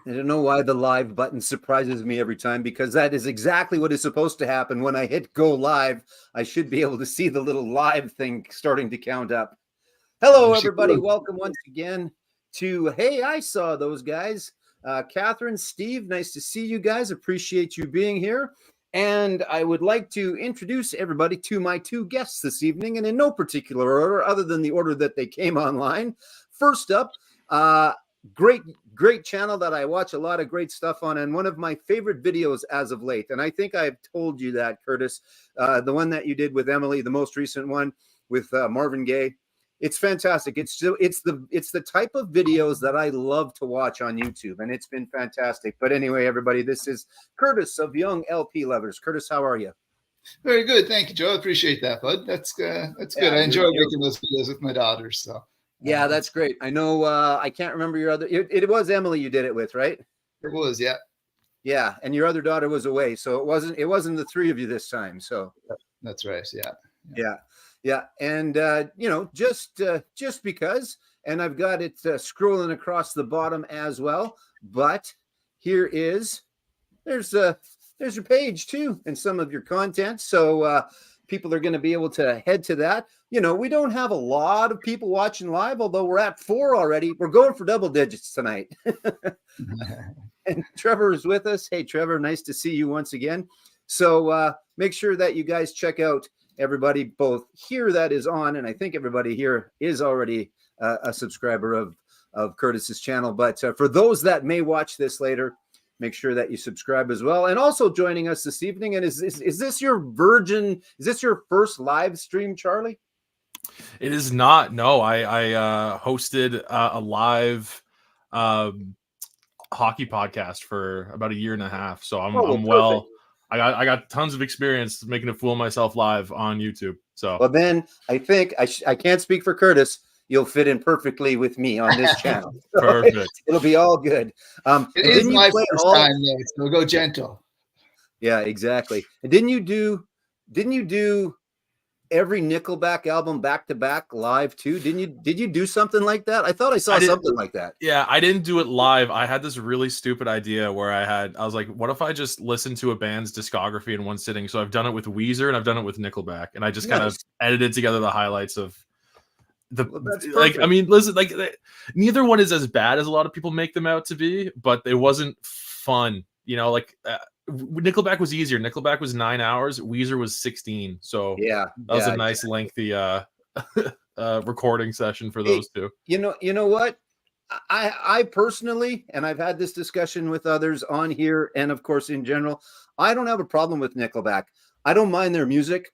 I don't know why the live button surprises me every time, because that is exactly what is supposed to happen. When I hit go live, I should be able to see the little live thing starting to count up. Hello, everybody. Welcome once again to Hey, I Saw Those Guys. Catherine, Steve, nice to see you guys. Appreciate you being here. And I would like to introduce everybody to my two guests this evening, and in no particular order other than the order that they came online. First up, great channel that I watch a lot of great stuff on, and one of my favorite videos as of late. And I think I've told you that, Curtis, the one that you did with Emily, the most recent one with Marvin Gaye. It's fantastic. It's the type of videos that I love to watch on YouTube, and it's been fantastic. But anyway, everybody, this is Curtis of Young LP Lovers. Curtis, how are you? Very good, thank you, Joe. I appreciate that, bud. That's good. Yeah, I enjoy making those videos with my daughters. So yeah, that's great. I know. I can't remember your other. It was Emily you did it with, right? It was, yeah. Yeah, and your other daughter was away, so it wasn't the three of you this time. So that's right. Yeah. And just because, and I've got it scrolling across the bottom as well. But here there's your page too, and some of your content. So people are going to be able to head to that. You know, we don't have a lot of people watching live, although we're at 4 already. We're going for double digits tonight. And Trevor is with us. Hey, Trevor, nice to see you once again. So make sure that you guys check out everybody both here that is on, and I think everybody here is already a subscriber of Curtis's channel. But for those that may watch this later, make sure that you subscribe as well. And also joining us this evening, and is this your first live stream, Charlie? It is not. No, I hosted a live hockey podcast for about a year and a half. So I'm well. I got tons of experience making a fool of myself live on YouTube. So well, then I think I can't speak for Curtis. You'll fit in perfectly with me on this channel. Perfect. It'll be all good. It is my first time, though, so go gentle. Yeah, exactly. And didn't you do every Nickelback album back to back live too? Did you do something like that? I thought I saw something like that. Yeah, I didn't do it live. I had this really stupid idea where I was like, what if I just listen to a band's discography in one sitting? So I've done it with Weezer and I've done it with Nickelback, and I just kind of edited together the highlights of I mean, listen, neither one is as bad as a lot of people make them out to be, but it wasn't fun. You know, Nickelback was easier. Nickelback was 9 hours. Weezer was 16. So yeah, that was a nice lengthy recording session for those two. You know what? I personally, and I've had this discussion with others on here, and of course in general, I don't have a problem with Nickelback. I don't mind their music.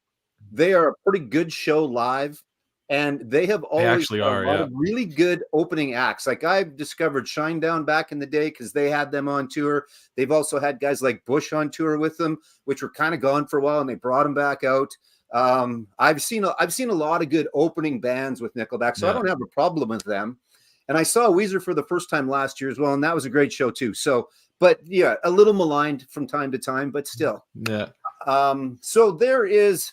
They are a pretty good show live. And they have always a lot of really good opening acts. Like I've discovered Shinedown back in the day because they had them on tour. They've also had guys like Bush on tour with them, which were kind of gone for a while, and they brought them back out. I've seen a lot of good opening bands with Nickelback, so I don't have a problem with them. And I saw Weezer for the first time last year as well, and that was a great show too. So, but yeah, a little maligned from time to time, but still. Yeah. So there is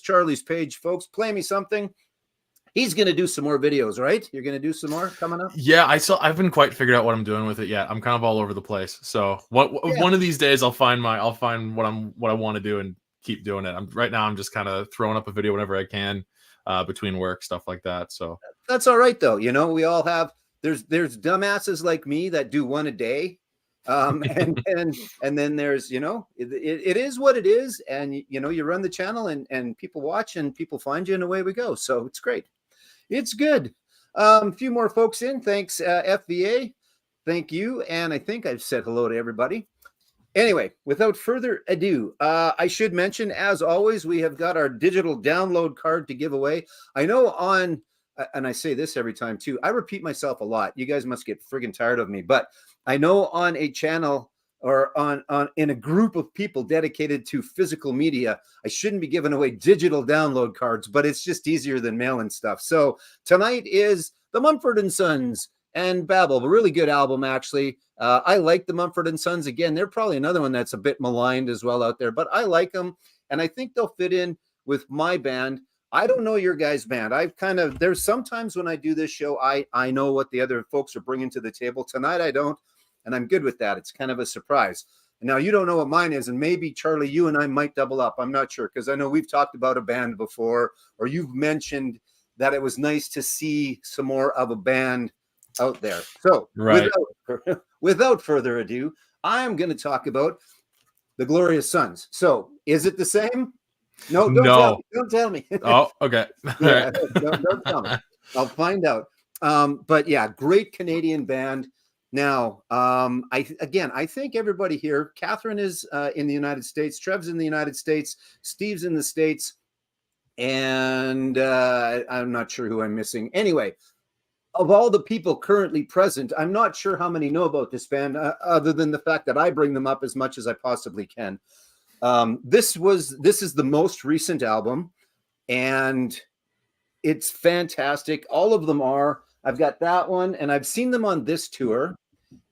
Charlie's page, folks. Play me something. He's going to do some more videos, right? You're going to do some more coming up? Yeah, I haven't quite figured out what I'm doing with it yet. I'm kind of all over the place. So one of these days I'll find what I want to do and keep doing it. Right now I'm just kind of throwing up a video whenever I can between work, stuff like that. So that's all right though. You know, we all have there's dumbasses like me that do one a day. And then there's, you know, it is what it is, and you know, you run the channel and people watch and people find you and away we go. So it's great. It's good. A few more folks in. Thanks, FVA. Thank you. And I think I've said hello to everybody. Anyway, without further ado, I should mention, as always, we have got our digital download card to give away. I know and I say this every time too, I repeat myself a lot. You guys must get friggin' tired of me, but I know on a channel or in a group of people dedicated to physical media, I shouldn't be giving away digital download cards, but it's just easier than mailing stuff. So tonight is the Mumford & Sons and Babel, a really good album, actually. I like the Mumford & Sons. Again, they're probably another one that's a bit maligned as well out there, but I like them, and I think they'll fit in with my band. I don't know your guys' band. There's sometimes when I do this show, I know what the other folks are bringing to the table. Tonight, I don't. and I'm good with that. It's kind of a surprise. Now, you don't know what mine is, and maybe, Charlie, you and I might double up. I'm not sure, because I know we've talked about a band before, or you've mentioned that it was nice to see some more of a band out there. So Right. without further ado, I'm going to talk about the Glorious Sons. So is it the same? No, don't No. tell me. Don't tell me. Oh, okay. Yeah, don't tell me. I'll find out. But yeah, great Canadian band. Now, I think everybody here, Catherine is in the United States, Trev's in the United States, Steve's in the States, and I'm not sure who I'm missing. Anyway, of all the people currently present, I'm not sure how many know about this band, other than the fact that I bring them up as much as I possibly can. This is the most recent album, and it's fantastic. All of them are. I've got that one, and I've seen them on this tour,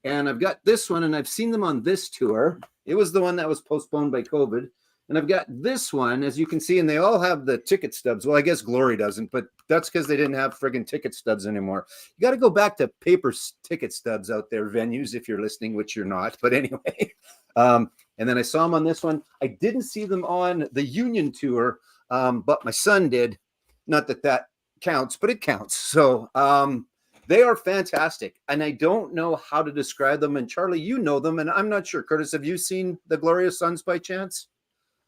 and I've got this one, and I've seen them on this tour. It was the one that was postponed by COVID. And I've got this one, as you can see, and they all have the ticket stubs. Well, I guess Glory doesn't, but that's because they didn't have friggin' ticket stubs anymore. You got to go back to paper ticket stubs out there, venues, if you're listening, which you're not. But anyway, and then I saw them on this one. I didn't see them on the Union tour, but my son did. Not that that counts, but it counts. So they are fantastic, and I don't know how to describe them. And Charlie, you know them, and I'm not sure. Curtis, have you seen the Glorious Sons by chance?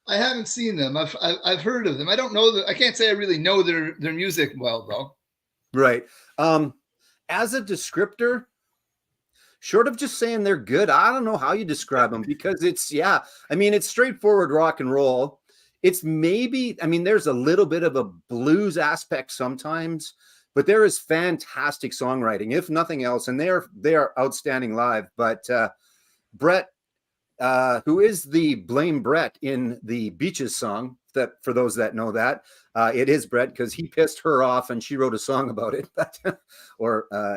I haven't seen them. I've heard of them. I don't know that. I can't say I really know their music well, though. Right. As a descriptor, short of just saying they're good, I don't know how you describe them, because it's straightforward rock and roll. It's maybe, there's a little bit of a blues aspect sometimes, but there is fantastic songwriting, if nothing else, and they are outstanding live. But Brett, who is the Blame Brett in the Beaches song, that for those that know that, it is Brett, because he pissed her off and she wrote a song about it.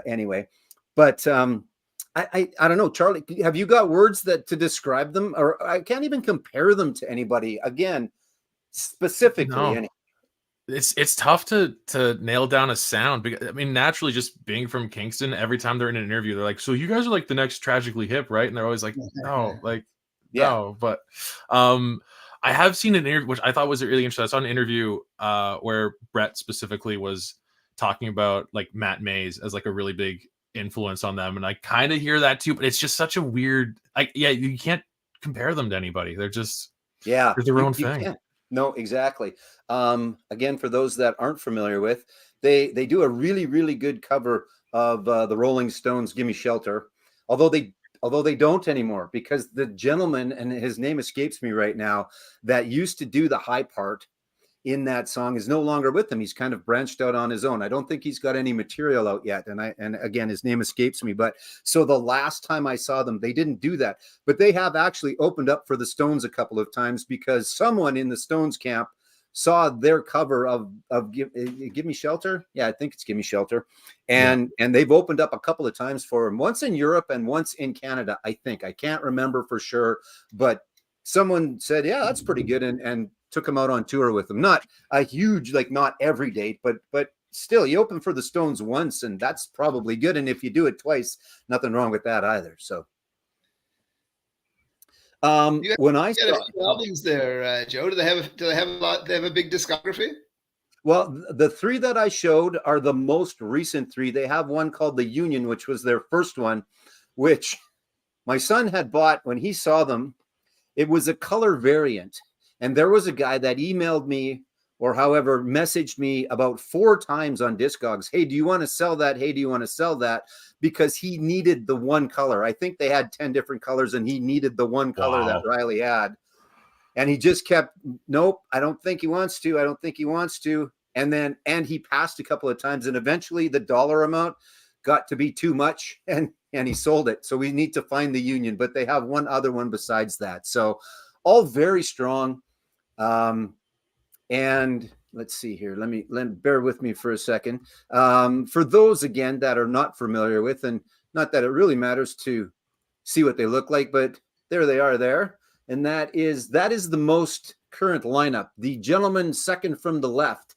Anyway, but I don't know, Charlie, have you got words to describe them? Or I can't even compare them to anybody, again, specifically. No. It's tough to nail down a sound, because naturally, just being from Kingston, every time they're in an interview, they're like, so you guys are like the next Tragically Hip, right? And they're always like, no, like, yeah. No. But I have seen an interview, which I thought was really interesting. I saw an interview where Brett specifically was talking about like Matt Mays as like a really big influence on them, and I kind of hear that too, but it's just such a weird, you can't compare them to anybody. They're just they're their own thing. Can't. No, exactly. Again, for those that aren't familiar with, they do a really, really good cover of the Rolling Stones' "Gimme Shelter," although they don't anymore, because the gentleman, and his name escapes me right now, that used to do the high part in that song is no longer with them. He's kind of branched out on his own. I don't think he's got any material out yet. And again, his name escapes me. But so the last time I saw them, they didn't do that. But they have actually opened up for the Stones a couple of times, because someone in the Stones camp saw their cover of Give Me Shelter. Yeah, I think it's Give Me Shelter. And they've opened up a couple of times for him, once in Europe and once in Canada, I think. I can't remember for sure, but someone said, yeah, that's pretty good, and took him out on tour with them. Not a huge, like, not every date, but still, you open for the Stones once, and that's probably good. And if you do it twice, nothing wrong with that either. So when I saw albums there, Joe, do they have a lot? They have a big discography? Well, the three that I showed are the most recent three. They have one called The Union, which was their first one, which my son had bought when he saw them. It was a color variant. And there was a guy that emailed me, or however, messaged me about 4 times on Discogs. Hey, do you want to sell that? Hey, do you want to sell that? Because he needed the one color. I think they had 10 different colors, and he needed the one color that Riley had. And he just kept, nope, I don't think he wants to. I don't think he wants to. And he passed a couple of times, and eventually the dollar amount got to be too much, and he sold it. So we need to find the Union, but they have one other one besides that. So all very strong. And let's see here. Bear with me for a second. For those, again, that are not familiar with, and not that it really matters to see what they look like, but there they are there. And that is the most current lineup. The gentleman second from the left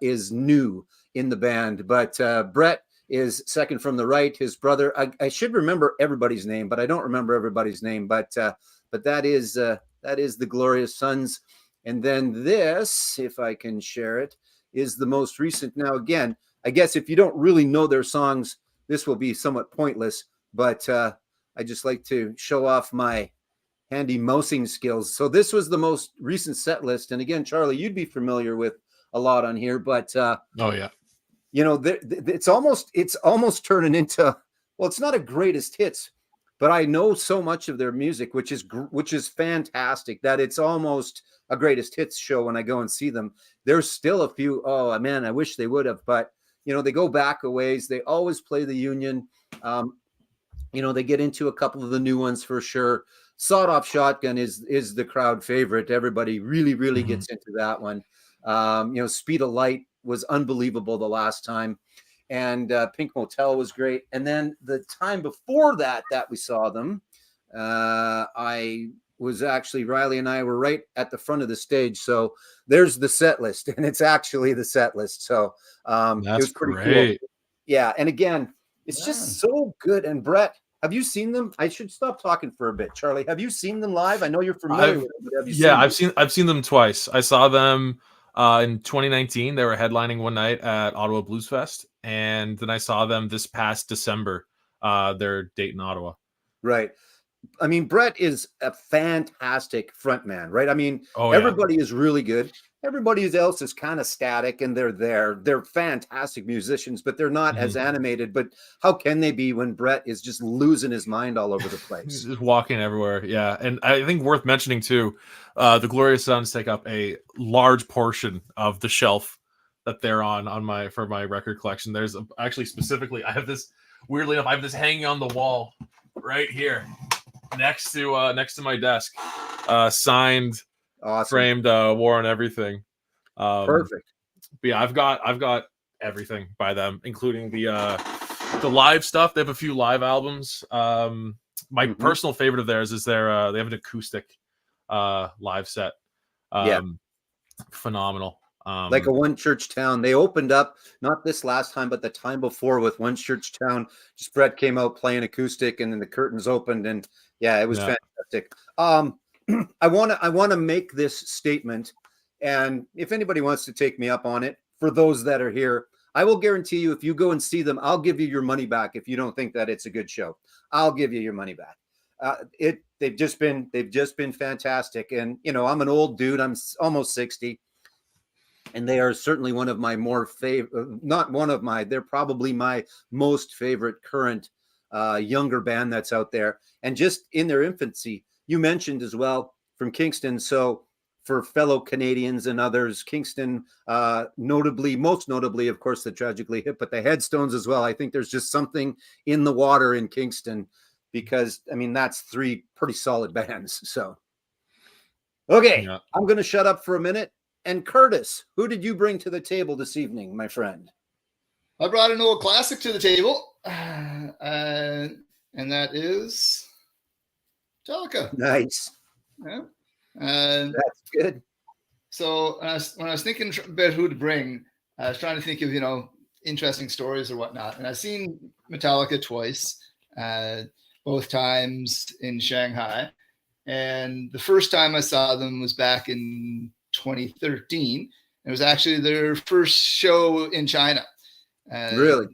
is new in the band, but Brett is second from the right. His brother, I should remember everybody's name, but I don't remember everybody's name. But that is the Glorious Sons. And then this, if I can share it, is the most recent. Now, again, I guess if you don't really know their songs, this will be somewhat pointless. But I just like to show off my handy mousing skills. So this was the most recent set list. And again, Charlie, you'd be familiar with a lot on here, but oh yeah, you know, it's almost turning into, well, it's not a greatest hits, but I know so much of their music, which is fantastic, that it's almost a greatest hits show when I go and see them. There's still a few, oh man, I wish they would have, but you know, they go back a ways. They always play the Union. You know, they get into a couple of the new ones for sure. Sawed Off Shotgun is the crowd favorite. Everybody really gets into that one. You know, Speed of Light was unbelievable the last time, and Pink Motel was great. And then the time before that we saw them, I was actually, Riley and I were right at the front of the stage. So there's the set list, and it's actually the set list. So it was pretty great. cool. Yeah, and again, it's just so good. And Brett, have you seen them? I should stop talking for a bit. Charlie, have you seen them live? I know you're familiar with them. But have you seen them? I've seen them twice. I saw them in 2019. They were headlining one night at Ottawa Blues Fest, and then I saw them this past December. Their date in Ottawa. Right. I mean, Brett is a fantastic frontman, right? I mean, yeah. Everybody is really good. Everybody else is kind of static, and they're there. They're fantastic musicians, but they're not as animated. But how can they be when Brett is just losing his mind all over the place? Just walking everywhere. Yeah. And I think worth mentioning too, the Glorious Sons take up a large portion of the shelf that they're on for my record collection. There's actually specifically, I have this, weirdly enough, I have this hanging on the wall right here next to my desk, signed, Awesome. framed, War on Everything. Perfect. But yeah, I've got everything by them, including the live stuff. They have a few live albums. My personal favorite of theirs is they have an acoustic live set. Phenomenal. Like a One Church Town. They opened up not this last time, but the time before with One Church Town. Just Brett came out playing acoustic, and then the curtains opened, and yeah, it was fantastic. I want to make this statement, and if anybody wants to take me up on it, for those that are here, I will guarantee you, if you go and see them, I'll give you your money back. If you don't think that it's a good show, I'll give you your money back. They've just been fantastic, and you know, I'm an old dude. I'm almost 60. And they are certainly one of my more favorite, not one of my, they're probably my most favorite current younger band that's out there. And just in their infancy, you mentioned as well from Kingston. So for fellow Canadians and others, Kingston, most notably, of course, the Tragically Hip, but the Headstones as well. I think there's just something in the water in Kingston, because, I mean, that's three pretty solid bands. So, okay, yeah. I'm going to shut up for a minute. And Curtis, who did you bring to the table this evening, my friend? I brought an old classic to the table, and that is Metallica. Nice. Yeah. That's good. So when I was thinking about who to bring, I was trying to think of, you know, interesting stories or whatnot. And I've seen Metallica twice, both times in Shanghai. And the first time I saw them was back in 2013. It was actually their first show in China. Really?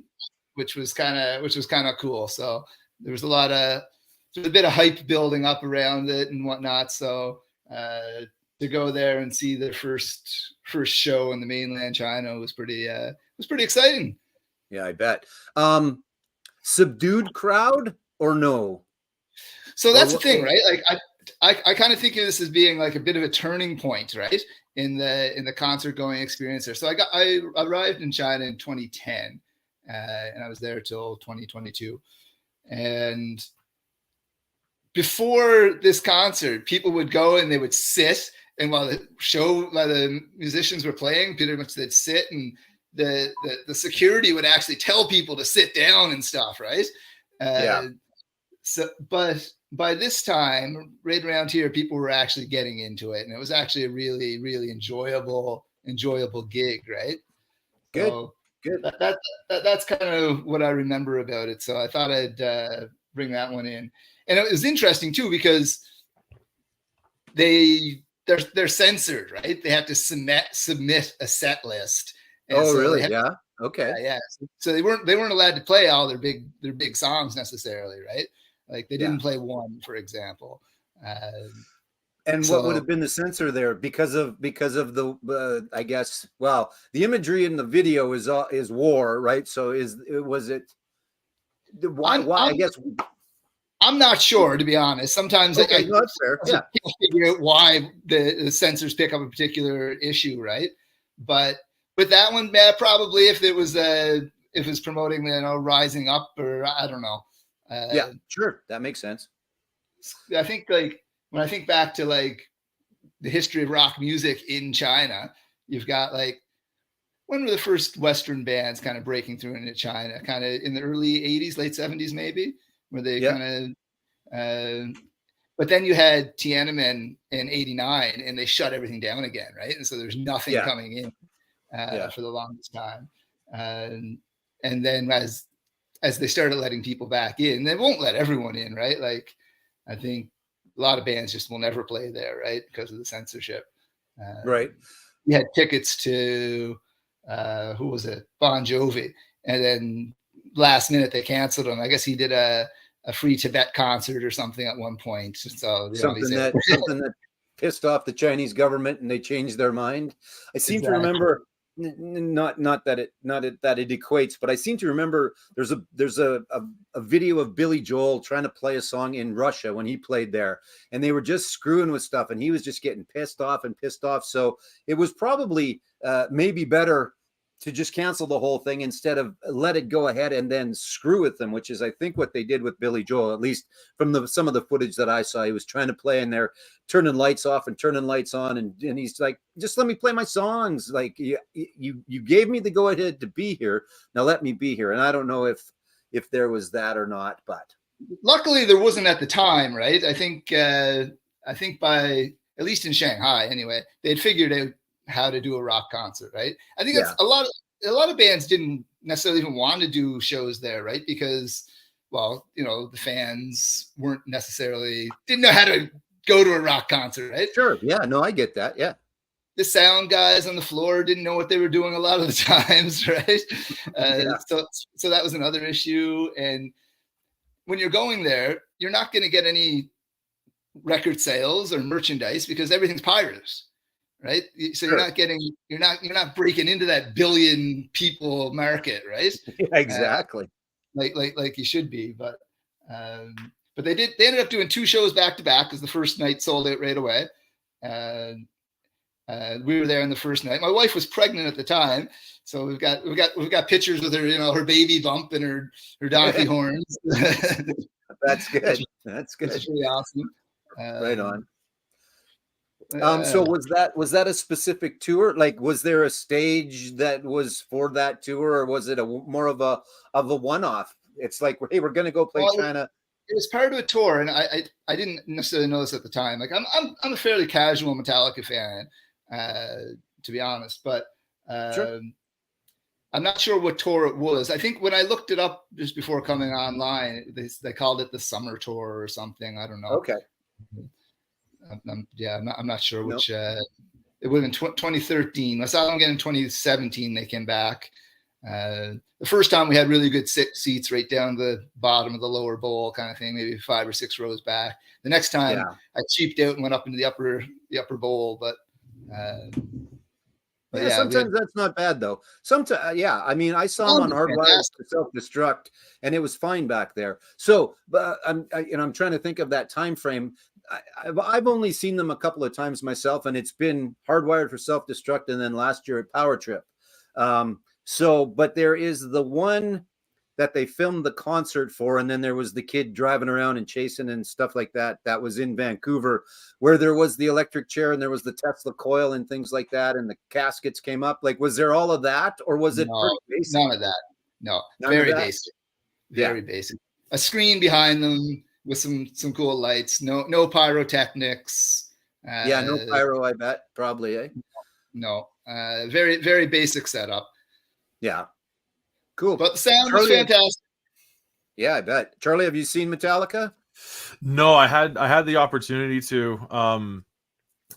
Which was kind of cool. So there was a bit of hype building up around it and whatnot. So to go there and see their first show in the mainland China was pretty exciting. Yeah, I bet. Subdued crowd or no? So that's the thing, right? Like I kind of think of this as being like a bit of a turning point, right, in the concert going experience there. So I arrived in China in 2010, and I was there till 2022. And before this concert, people would go and they would sit, and while the musicians were playing, pretty much they'd sit, and the security would actually tell people to sit down and stuff, right? So, but by this time, right around here, people were actually getting into it, and it was actually a really, really enjoyable gig, right? Good. Good. That's kind of what I remember about it. So I thought I'd bring that one in. And it was interesting too, because they're censored, right? They have to submit a set list. And Oh, so really? they Yeah. Okay. yeah. So they weren't allowed to play all their big songs necessarily, right? Like they didn't play one, for example. And what would have been the censor there because of the I guess, well, the imagery in the video is war, right? So was it why I guess I'm not sure, to be honest. Sometimes okay, I that's fair. Yeah. can't figure out why the censors pick up a particular issue, right? But with that one, probably if it was promoting, rising up, or I don't know. Yeah, sure, that makes sense. I think like when I think back to like the history of rock music in China, you've got like, when were the first Western bands kind of breaking through into China? Kind of in the early 80s, late 70s, maybe, where they kind of, but then you had Tiananmen in 89 and they shut everything down again, right? And so there's nothing coming in for the longest time. And then as they started letting people back in, they won't let everyone in, right? Like, I think a lot of bands just will never play there, right? Because of the censorship. Right. We had tickets to, who was it? Bon Jovi. And then last minute they canceled him. I guess he did a free Tibet concert or something at one point. So something that pissed off the Chinese government and they changed their mind. I seem to remember, not that it equates, but I seem to remember there's a video of Billy Joel trying to play a song in Russia when he played there, and they were just screwing with stuff, and he was just getting pissed off. So it was probably maybe better to just cancel the whole thing instead of let it go ahead and then screw with them, which is, I think, what they did with Billy Joel, at least from some of the footage that I saw. He was trying to play in there, turning lights off and turning lights on. And he's like, just let me play my songs. Like, you gave me the go ahead to be here. Now let me be here. And I don't know if there was that or not, but luckily there wasn't at the time, right? I think by, at least in Shanghai anyway, they'd figured out how to do a rock concert, right? I think that's a lot of bands didn't necessarily even want to do shows there, right? Because, well, the fans didn't know how to go to a rock concert, right? Sure. Yeah, no, I get that. Yeah. The sound guys on the floor didn't know what they were doing a lot of the times, right? So that was another issue. And when you're going there, you're not going to get any record sales or merchandise because everything's pirates. Right. So you're not breaking into that billion people market. Right. Yeah, exactly. Like you should be. But they ended up doing 2 shows back to back because the first night sold out right away. We were there on the first night. My wife was pregnant at the time. So we've got pictures with her, her baby bump and her donkey horns. That's good. That's good. That's really awesome. Right on. So was that a specific tour? Like, was there a stage that was for that tour, or was it more of a one-off? It's like, hey, we're going to go play China. It was part of a tour, and I didn't necessarily know this at the time. Like, I'm a fairly casual Metallica fan, to be honest, but Sure. I'm not sure what tour it was. I think when I looked it up just before coming online, they called it the Summer Tour or something. I don't know. Okay. I'm not sure which. It would have been 2013. I saw them again in 2017. They came back. The first time we had really good seats right down the bottom of the lower bowl kind of thing, maybe 5 or 6 rows back. The next time I cheaped out and went up into the upper bowl, but sometimes that's not bad though. Sometimes, I mean, I saw them on Hardwired to Self-Destruct, and it was fine back there. So, but I'm trying to think of that time frame. I've only seen them a couple of times myself, and it's been Hardwired for Self-Destruct, and then last year at Power Trip. But there is the one that they filmed the concert for, and then there was the kid driving around and chasing and stuff like that. That was in Vancouver, where there was the electric chair and there was the Tesla coil and things like that, and the caskets came up. Like, was there all of that, or was it pretty basic? None of that. No, very basic. Very basic. A screen behind them with some cool lights. No pyrotechnics. No pyro. I bet probably. No. Very very basic setup. Yeah. Cool. But the sound is Charlie- fantastic. Yeah, I bet. Charlie, have you seen Metallica? No, I had the opportunity to.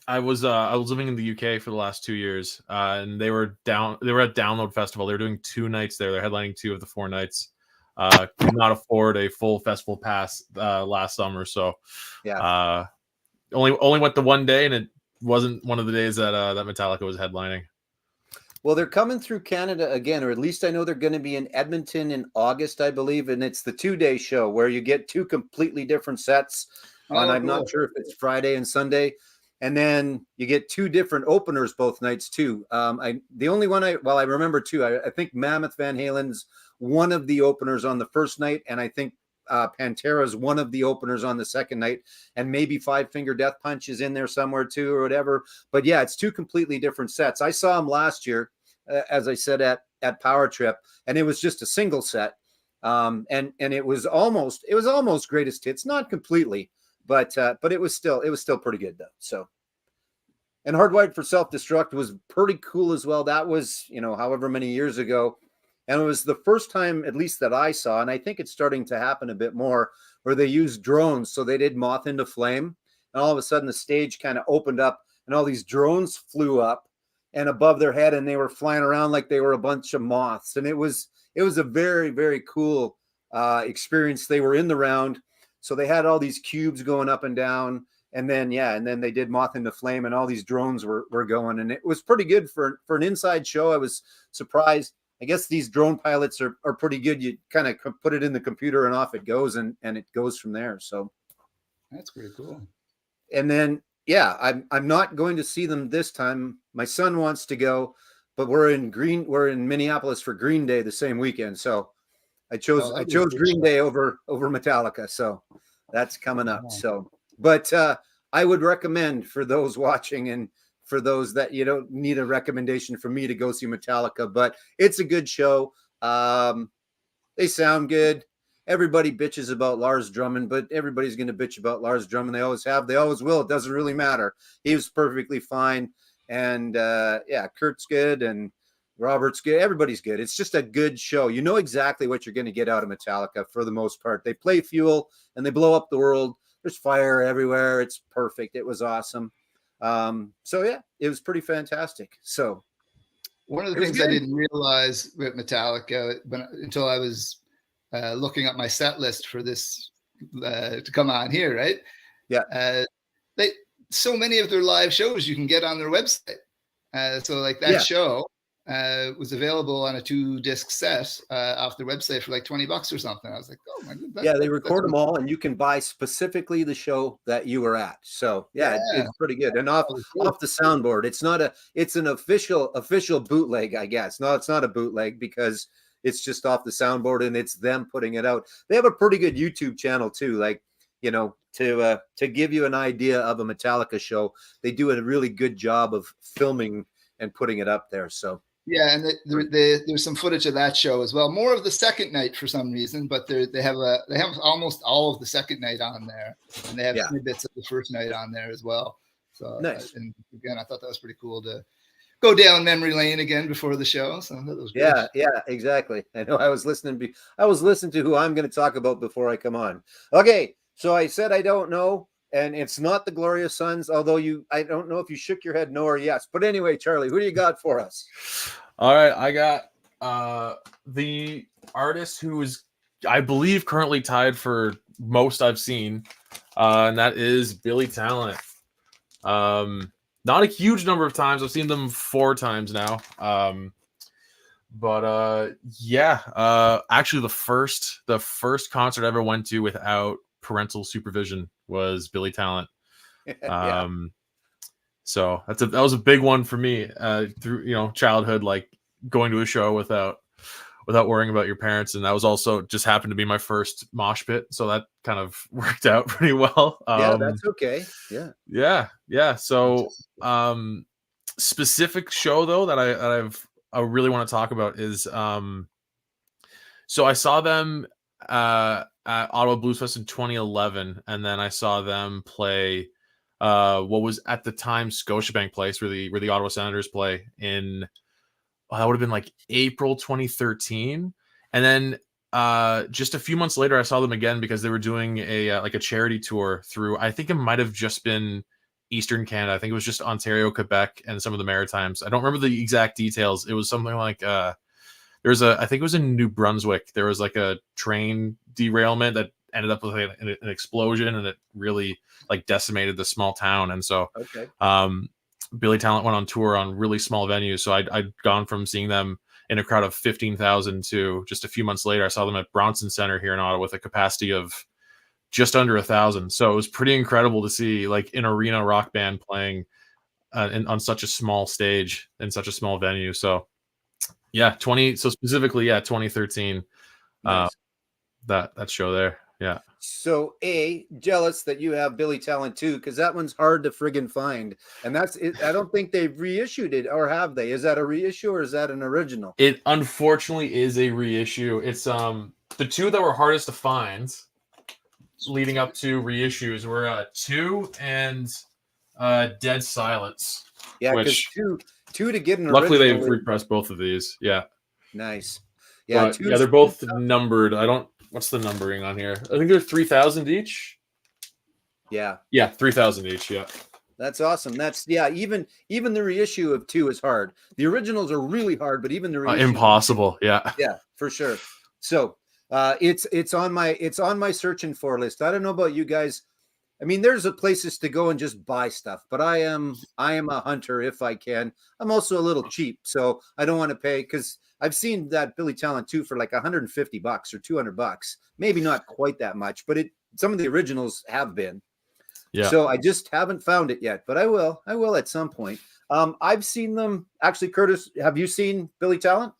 I was living in the UK for the last 2 years, and they were at Download Festival. They were doing 2 nights there. They're headlining 2 of the 4 nights. Could not afford a full festival pass last summer, so Yeah. only went the one day, and it wasn't one of the days that that Metallica was headlining. Well, they're coming through Canada again, or at least I know they're going to be in Edmonton in August, I believe, and it's the 2-day show where you get 2 completely different sets. And I'm not sure if it's Friday and Sunday. And then you get 2 different openers both nights too. The only one I remember too. I think Mammoth Van Halen's one of the openers on the first night, and I think Pantera's one of the openers on the second night, and maybe Five Finger Death Punch is in there somewhere too, or whatever. But yeah, it's 2 completely different sets. I saw them last year, as I said at Power Trip, and it was just a single set, and it was almost greatest hits, not completely. But it was still pretty good though. So, and Hardwired for Self-Destruct was pretty cool as well. That was, however many years ago, and it was the first time, at least that I saw, and I think it's starting to happen a bit more, where they used drones. So they did Moth into Flame, and all of a sudden the stage kind of opened up, and all these drones flew up and above their head, and they were flying around like they were a bunch of moths, and it was a very, very cool experience. They were in the round. So they had all these cubes going up and down, and then they did Moth into Flame, and all these drones were going, and it was pretty good for an inside show. I was surprised. I guess these drone pilots are pretty good. You kind of put it in the computer and off it goes, and it goes from there. So that's pretty cool. And then I'm not going to see them this time. My son wants to go, but we're in Minneapolis for Green Day the same weekend, so I chose Green Day over Metallica, so that's coming up. So, but I would recommend for those watching and for those that you don't need a recommendation from me to go see Metallica, but it's a good show. They sound good. Everybody bitches about Lars Drummond, but everybody's going to bitch about Lars Drummond. They always have. They always will. It doesn't really matter. He was perfectly fine, and Kurt's good and Robert's good. Everybody's good. It's just a good show. You know exactly what you're going to get out of Metallica for the most part. They play Fuel and they blow up the world. There's fire everywhere. It's perfect. It was awesome. It was pretty fantastic. So one of the things I didn't realize with Metallica until I was looking up my set list for this to come on here, right? Yeah. So many of their live shows you can get on their website. So like that show was available on a 2-disc set off their website for like $20 or something. I was like, oh my goodness. They record them all, and you can buy specifically the show that you were at. So it's pretty good. And off the soundboard, it's an official bootleg, I guess. No, it's not a bootleg because it's just off the soundboard and it's them putting it out. They have a pretty good YouTube channel too. Like, to give you an idea of a Metallica show, they do a really good job of filming and putting it up there. So yeah, and there's some footage of that show as well. More of the second night for some reason, but they have almost all of the second night on there, and they have bits of the first night on there as well. So nice. And again, I thought that was pretty cool to go down memory lane again before the show. So that was great. Yeah, exactly. I know. I was listening to who I'm going to talk about before I come on. Okay, so I said I don't know. And it's not the Glorious Sons, although I don't know if you shook your head no or yes. But anyway, Charlie, who do you got for us? All right, I got the artist who is, I believe, currently tied for most I've seen, and that is Billy Talent. Not a huge number of times. I've seen them 4 times now. Actually, the first concert I ever went to without parental supervision was Billy Talent. So that was a big one for me through childhood, like going to a show without worrying about your parents, and that was also just happened to be my first mosh pit, so that kind of worked out pretty well. That's okay. Yeah. So specific show though that I really want to talk about is so I saw them at Ottawa Blues Fest in 2011, and then I saw them play what was at the time Scotiabank Place, where the Ottawa Senators play in. That would have been like April 2013, And then just a few months later, I saw them again because they were doing a like a charity tour through. I think it might have just been Eastern Canada. I think it was just Ontario, Quebec, and some of the Maritimes. I don't remember the exact details. It was something like I think it was in New Brunswick. There was like a train derailment that ended up with an explosion, and it really like decimated the small town. And so, Okay. Billy Talent went on tour on really small venues. So I'd gone from seeing them in a crowd of 15,000 to just a few months later, I saw them at Bronson Center here in Ottawa with a capacity of just under 1,000. So it was pretty incredible to see like an arena rock band playing on such a small stage in such a small venue. So yeah, 2013, Nice. that show there. Yeah. So jealous that you have Billy Talent too, because that one's hard to friggin' find. And that's it. I don't think they've reissued it, or have they? Is that a reissue or is that an original? It unfortunately is a reissue. It's the two that were hardest to find leading up to reissues were 2 and Dead Silence. Yeah, because which two to get an luckily they've original. repressed both of these. Yeah. Nice. Yeah, But, yeah, they're both numbered. What's the numbering on here? I think they're 3,000 each. Yeah. Yeah, 3,000 each. Yeah. That's awesome. That's even the reissue of 2 is hard. The originals are really hard, but even the reissue, Impossible. Yeah. yeah, for sure. So it's on my searching for list. I don't know about you guys. I mean, there's places to go and just buy stuff, but I am a hunter if I can. I'm also a little cheap, so I don't want to pay, because I've seen that Billy Talent 2 for like $150 or $200. Maybe not quite that much, but some of the originals have been. Yeah. So I just haven't found it yet, but I will at some point. I've seen them actually. Curtis, have you seen Billy Talent?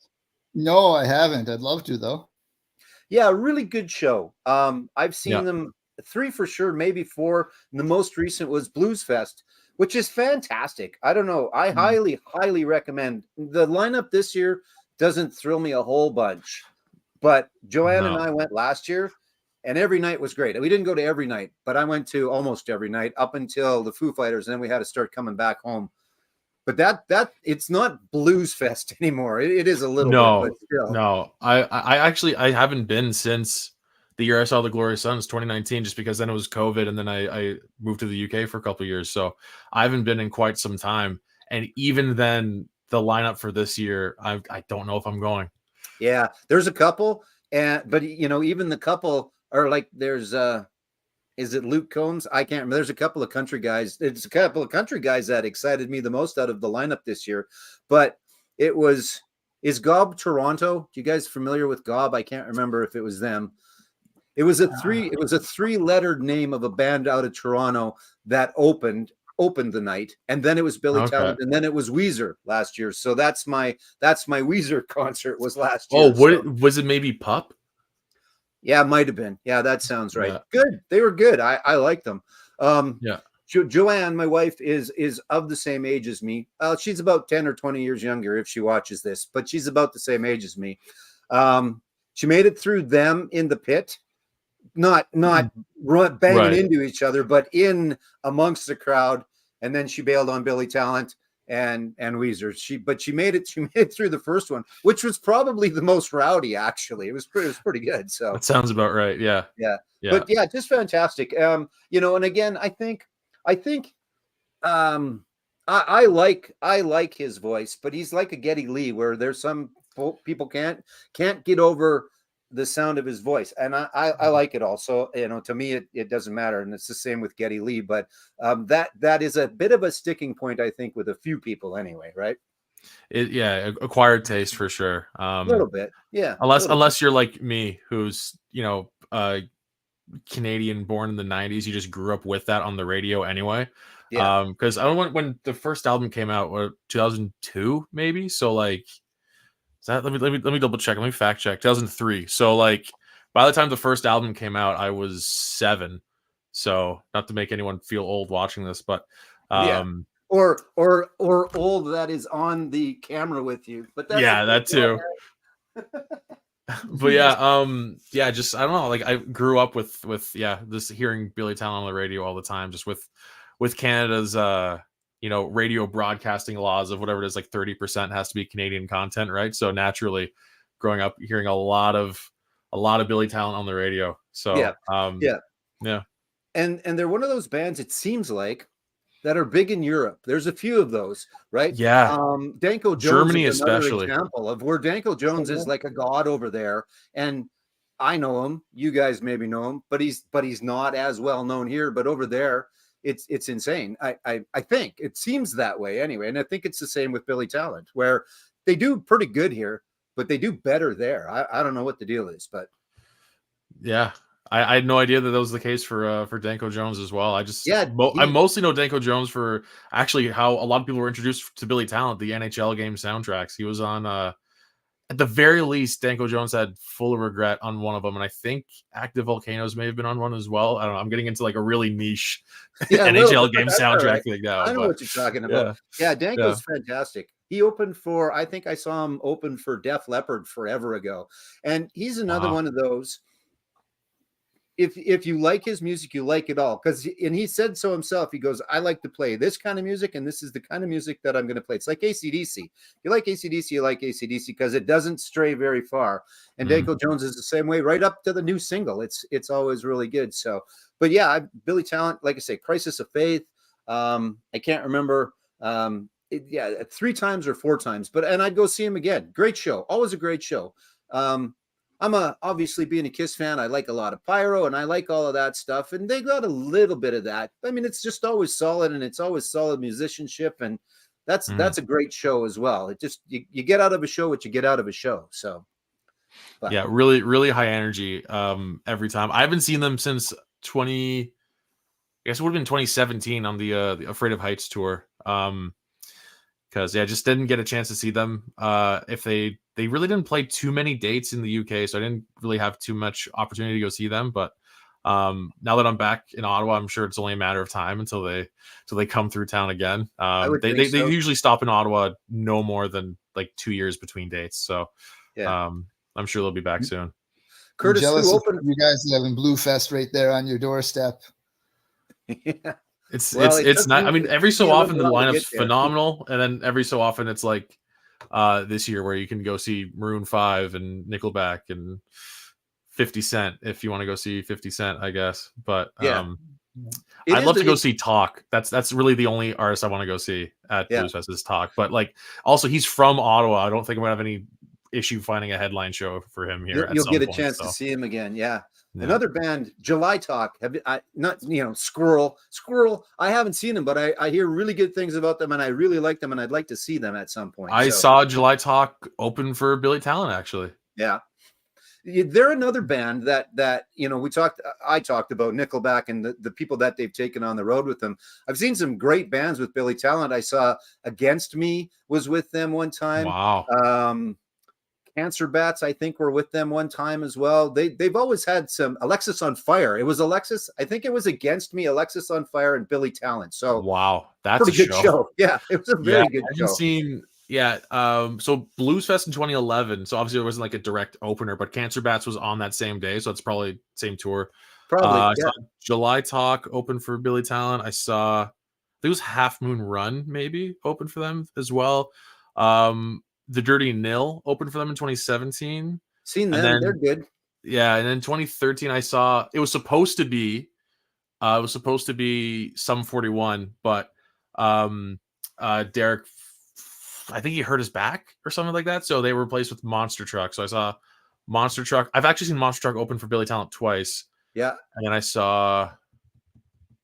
No, I haven't. I'd love to though. Yeah, really good show. I've seen them 3 for sure, maybe 4. And the most recent was Blues Fest, which is fantastic. I don't know. I highly recommend. The lineup this year doesn't thrill me a whole bunch, but Joanne and I went last year, and every night was great. We didn't go to every night, but I went to almost every night up until the Foo Fighters, and then we had to start coming back home. But that it's not Blues Fest anymore. It is a little bit, but still. No. I actually haven't been since the year I saw the Glorious Sons, 2019, just because then it was COVID, and then I moved to the UK for a couple of years. So I haven't been in quite some time. And even then, the lineup for this year, I don't know if I'm going. Yeah, there's a couple, but even the couple are like, there's is it Luke Combs? I can't remember. There's a couple of country guys. It's a couple of country guys that excited me the most out of the lineup this year. But is Gob Toronto? You guys familiar with Gob? I can't remember if it was them. It was a 3-lettered name of a band out of Toronto that opened the night, and then it was Billy Talent, and then it was Weezer last year. So that's my Weezer concert was last year. Oh, was it maybe Pup? Yeah, it might have been. Yeah, that sounds right. Yeah. Good. They were good. I like them. Yeah. Joanne, my wife, is of the same age as me. She's about 10 or 20 years younger if she watches this, but she's about the same age as me. She made it through them in the pit, not banging into each other, but in amongst the crowd. And then she bailed on Billy Talent and Weezer. She made it through the first one, which was probably the most rowdy. Actually, it was pretty good. So that sounds about right. Yeah. But yeah, just fantastic. And again, I think I like his voice, but he's like a Geddy Lee, where there's some people can't get over the sound of his voice, and I like it also. To me, it doesn't matter, and it's the same with Geddy Lee. But that is a bit of a sticking point, I think, with a few people anyway, right? Acquired taste for sure. A little bit, yeah. Unless you're like me, who's Canadian, born in the 90s, you just grew up with that on the radio anyway. Yeah. Because I don't know when the first album came out, 2002 maybe. So like. Let me double check. Let me fact check. 2003. So like by the time the first album came out, I was 7. So not to make anyone feel old watching this, but or old that is on the camera with you. But that's that too. But just I don't know. Like I grew up with this hearing Billy Talent on the radio all the time, just with Canada's radio broadcasting laws of whatever it is, like 30% has to be Canadian content, right? So naturally growing up, hearing a lot of Billy Talent on the radio. So Yeah. yeah. And they're one of those bands, it seems like, that are big in Europe. There's a few of those, right? Yeah. Danko Jones Germany is another especially. example of where Danko Jones is like a god over there. And I know him. You guys maybe know him, but he's not as well known here. But over there, it's insane. I think it seems that way anyway. And I think it's the same with Billy Talent, where they do pretty good here, but they do better there. I don't know what the deal is, but yeah. I had no idea that was the case for Danko Jones as well. I mostly know Danko Jones for actually how a lot of people were introduced to Billy Talent, the NHL game soundtracks. He was on at the very least, Danko Jones had Full of Regret on one of them, and I think Active Volcanoes may have been on one as well. I don't know. I'm getting into like a really niche NHL game soundtrack thing now. I know what you're talking about. Yeah, Danko's fantastic. He opened for, I think I saw him open for Def Leppard forever ago, and he's another one of those. If you like his music, you like it all. And he said so himself. He goes, I like to play this kind of music, and this is the kind of music that I'm going to play. It's like AC/DC. If you like AC/DC, you like AC/DC because it doesn't stray very far. And Danko Jones is the same way, right up to the new single. It's always really good. So, but yeah, Billy Talent, like I say, Crisis of Faith. I can't remember. 3 times or 4 times, and I'd go see him again. Great show. Always a great show. I'm obviously being a Kiss fan. I like a lot of pyro and I like all of that stuff. And they got a little bit of that. I mean, it's just always solid, and it's always solid musicianship. And that's a great show as well. It just, you get out of a show what you get out of a show. So, yeah, really, really high energy every time. I haven't seen them since I guess it would have been 2017 on the Afraid of Heights tour. Because I just didn't get a chance to see them. If they really didn't play too many dates in the UK, so I didn't really have too much opportunity to go see them. But now that I'm back in Ottawa, I'm sure it's only a matter of time until they come through town again. They usually stop in Ottawa no more than like 2 years between dates. So I'm sure they'll be back soon. Curtis, who opened you guys having Blue Fest right there on your doorstep? Yeah. It's not. I mean, every so often the lineup's phenomenal, and then every so often it's like this year where you can go see Maroon 5 and Nickelback and 50 Cent if you want to go see 50 Cent, I guess. But I'd love to go see Talk. That's really the only artist I want to go see at Blues Fest is Talk. But like, also he's from Ottawa. I don't think I'm gonna have any issue finding a headline show for him here. You'll get a chance to see him again. Yeah. Another band, July Talk. Squirrel. I haven't seen them, but I hear really good things about them, and I really like them, and I'd like to see them at some point. I saw July Talk open for Billy Talent, actually. Yeah, they're another band that I talked about Nickelback and the people that they've taken on the road with them. I've seen some great bands with Billy Talent. I saw Against Me was with them one time. Wow. Cancer Bats, I think, were with them one time as well. They've always had some. Alexis on Fire. It was Alexis. I think it was Against Me, Alexis on Fire, and Billy Talent. So wow, that's pretty good show. Yeah, it was a very good show. So Blues Fest in 2011. So obviously there wasn't like a direct opener, but Cancer Bats was on that same day, so it's probably same tour. I saw July Talk open for Billy Talent. I think it was Half Moon Run maybe open for them as well. The Dirty Nil opened for them in 2017. Seen them, they're good. Yeah, and then 2013 I saw it was supposed to be Sum 41, but Derek, I think he hurt his back or something like that, so they were replaced with Monster Truck. So I saw Monster Truck. I've actually seen Monster Truck open for Billy Talent twice. Yeah. And then I saw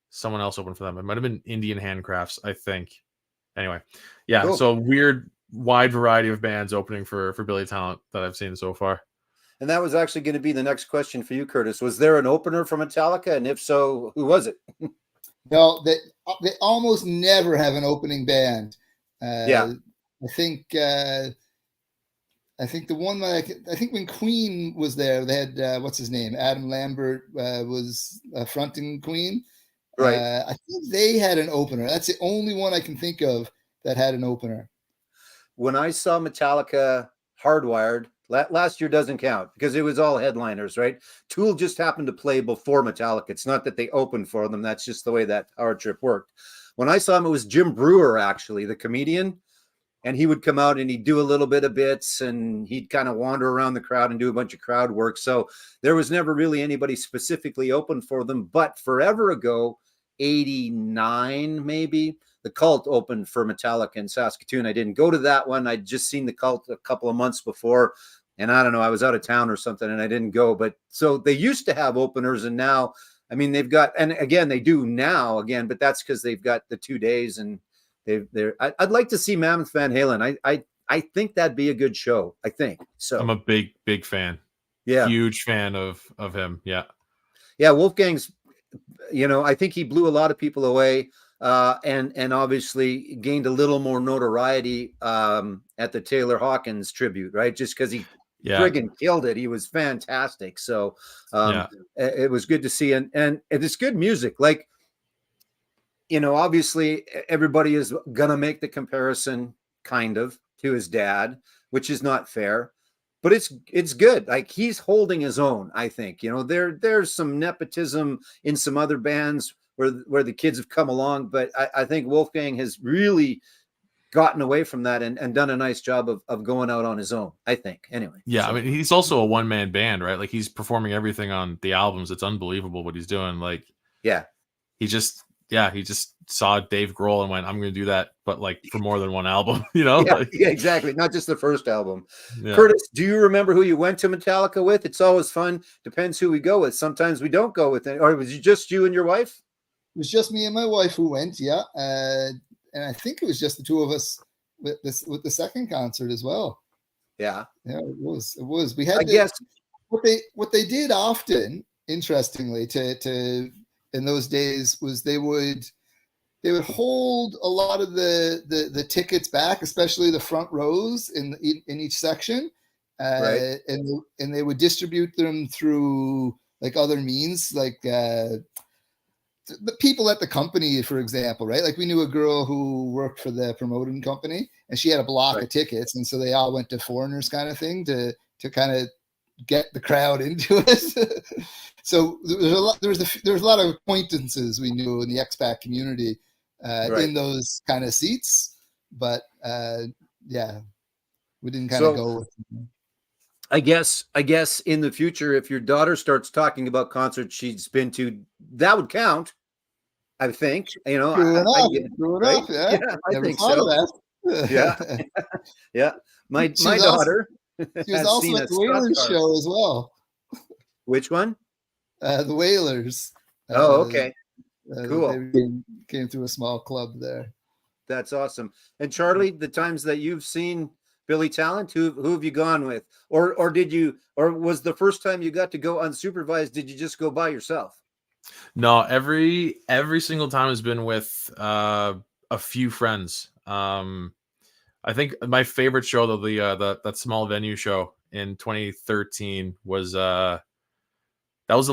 someone else open for them. It might have been Indian Handcrafts, I think. Anyway, yeah, cool. So weird wide variety of bands opening for Billy Talent that I've seen so far. And that was actually going to be the next question for you, Curtis. Was there an opener for Metallica? And if so, who was it? No, they almost never have an opening band. I think the one that I think when Queen was there, they had what's his name? Adam Lambert was fronting Queen. Right. I think they had an opener. That's the only one I can think of that had an opener. When I saw Metallica Hardwired, last year doesn't count because it was all headliners, right? Tool just happened to play before Metallica. It's not that they opened for them. That's just the way that our trip worked. When I saw him, it was Jim Brewer, actually, the comedian. and he would come out and he'd do a little bit of bits, and he'd kind of wander around the crowd and do a bunch of crowd work. So there was never really anybody specifically open for them. But forever ago, 89 maybe, the Cult opened for Metallica in Saskatoon. I didn't go to that one. I'd just seen the Cult a couple of months before, and I don't know, I was out of town or something and I didn't go. But so they used to have openers, and now, I mean, they've got, and again, they do now again, but that's because they've got the 2 days, and I'd like to see Mammoth Van Halen. I think that'd be a good show. I think so. I'm a big fan. Yeah. Huge fan of him. Yeah. Yeah. Wolfgang's, I think he blew a lot of people away, and obviously gained a little more notoriety at the Taylor Hawkins tribute, right? Just because he friggin' killed it. He was fantastic. So it was good to see. And it's good music. Like, obviously everybody is going to make the comparison kind of to his dad, which is not fair, but it's good. Like, he's holding his own, I think. There's some nepotism in some other bands where the kids have come along, but I think Wolfgang has really gotten away from that and done a nice job of going out on his own, I think. Anyway. Yeah, so. I mean, he's also a one-man band, right? Like, he's performing everything on the albums. It's unbelievable what he's doing. Like, he just saw Dave Grohl and went, I'm going to do that, but like for more than one album, Yeah, exactly. Not just the first album. Yeah. Curtis, do you remember who you went to Metallica with? It's always fun. Depends who we go with. Sometimes we don't go with it. Or was it just you and your wife? It was just me and my wife who went. Yeah. And I think it was just the two of us with the second concert as well. Yeah. Yeah, it was. We had, I guess what they did often, interestingly, to in those days, was they would hold a lot of the tickets back, especially the front rows in each section, right. and they would distribute them through like other means, like the people at the company, for example, right? Like, we knew a girl who worked for the promoting company, and she had a block of tickets, and so they all went to Foreigners kind of thing to kind of get the crowd into it. So there was a lot of acquaintances we knew in the expat community in those kind of seats, but we didn't kind of go with them. I guess in the future, if your daughter starts talking about concerts she's been to, that would count. I think, True enough. Yeah. I think so. Yeah. My daughter. She was also at the Whalers show as well. Which one? The Whalers. Oh, okay. Cool. They came through a small club there. That's awesome. And Charlie, the times that you've seen Billy Talent, who have you gone with? Or was the first time you got to go unsupervised, did you just go by yourself? No, every single time has been with a few friends. I think my favorite show, though, that small venue show in 2013 was I was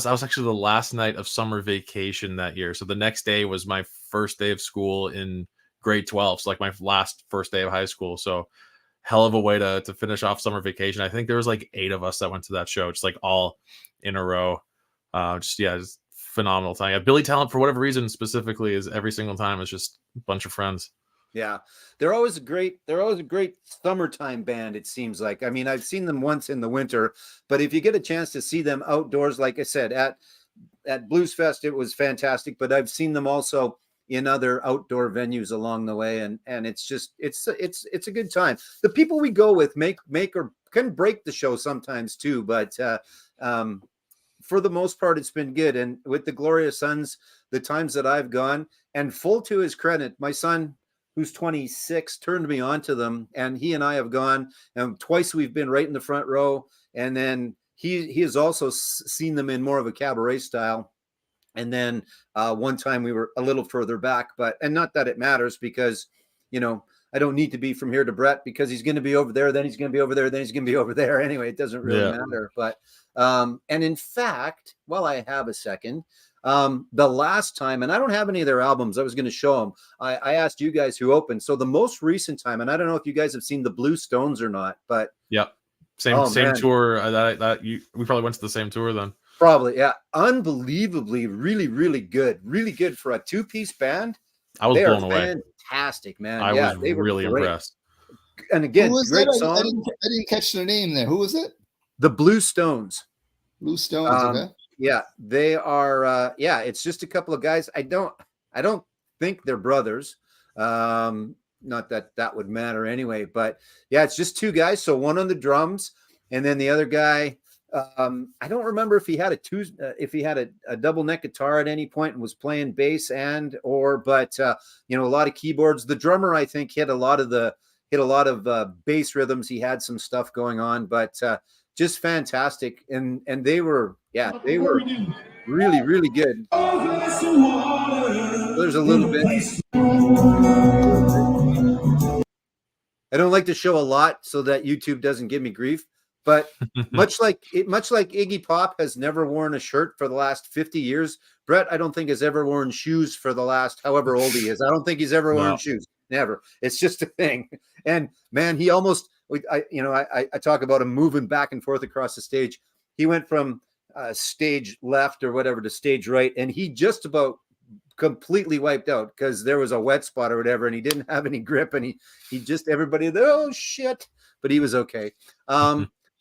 actually the last night of summer vacation that year. So the next day was my first day of school in grade 12. So like my first day of high school. So hell of a way to finish off summer vacation. I think there was like 8 of us that went to that show, just like all in a row. Just phenomenal time. Yeah, Billy Talent, for whatever reason specifically, is every single time is just a bunch of friends. Yeah, they're always a great summertime band, it seems like. I mean, I've seen them once in the winter, but if you get a chance to see them outdoors, like I said, at Blues Fest, it was fantastic. But I've seen them also in other outdoor venues along the way, and it's a good time. The people we go with make or can break the show sometimes too, but for the most part, it's been good. And with the Glorious Sons, the times that I've gone, and full to his credit, my son, who's 26, turned me on to them, and he and I have gone, and twice we've been right in the front row, and then he has also seen them in more of a cabaret style, and then one time we were a little further back, and not that it matters, because I don't need to be from here to Brett, because he's going to be over there, then he's going to be over there, then he's going to be over there anyway. It doesn't really matter. But and in fact, while I have a second, the last time, and I don't have any of their albums, I was going to show them. I asked you guys who opened. So the most recent time, and I don't know if you guys have seen the Blue Stones or not, but same tour. We probably went to the same tour then. Probably, yeah. Unbelievably, really, really good for a 2-piece band. I was They are blown away. fantastic, man. I Yeah, was they were really great. impressed. And Who again, was great that? song. I didn't catch their name there. Who was it? The Blue Stones. Blue Stones. Okay. Yeah, they are. Yeah, it's just a couple of guys. I don't think they're brothers. Not that that would matter anyway. But yeah, it's just two guys. So one on the drums, and then the other guy. I don't remember if he had a double neck guitar at any point and was playing bass but a lot of keyboards. The drummer, I think, hit a lot of bass rhythms. He had some stuff going on, but just fantastic. And they were really, really good. There's a little bit. I don't like to show a lot so that YouTube doesn't give me grief. But much like Iggy Pop has never worn a shirt for the last 50 years, Brett, I don't think has ever worn shoes for the last however old he is. I don't think he's ever worn shoes. Never. It's just a thing. And man, he almost, I talk about him moving back and forth across the stage. He went from stage left or whatever to stage right, and he just about completely wiped out because there was a wet spot or whatever, and he didn't have any grip, and he just everybody, oh shit, but he was okay.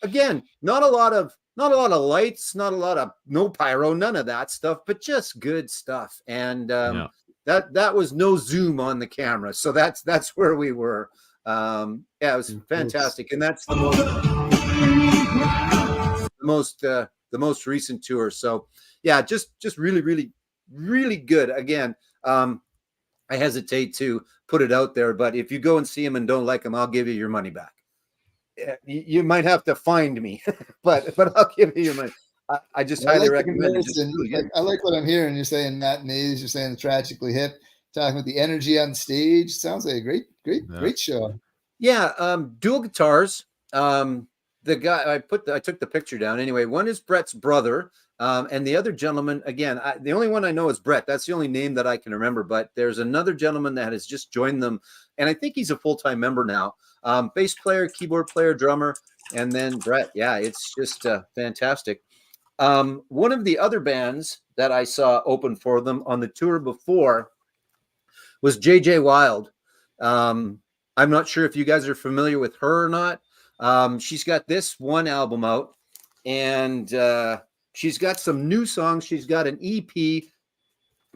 Again, not a lot of lights, no pyro, none of that stuff, but just good stuff. And that was no zoom on the camera, so that's where we were. Yeah, it was fantastic, and that's the most recent tour. So yeah, just really, really, really good. Again, I hesitate to put it out there, but if you go and see him and don't like him, I'll give you your money back. You might have to find me, but I'll give you your money. I just highly recommend it. I like what I'm hearing. You're saying Matt Mays, you're saying Tragically Hip, talking about the energy on stage. Sounds like a great show. Yeah, dual guitars. The guy I took the picture down anyway. One is Brett's brother, and the other gentleman, again, the only one I know is Brett. That's the only name that I can remember. But there's another gentleman that has just joined them, and I think he's a full-time member now. Bass player, keyboard player, drummer, and then Brett. Yeah, it's just fantastic. One of the other bands that I saw open for them on the tour before was JJ Wild. I'm not sure if you guys are familiar with her or not. She's got this one album out, and she's got some new songs. She's got an EP,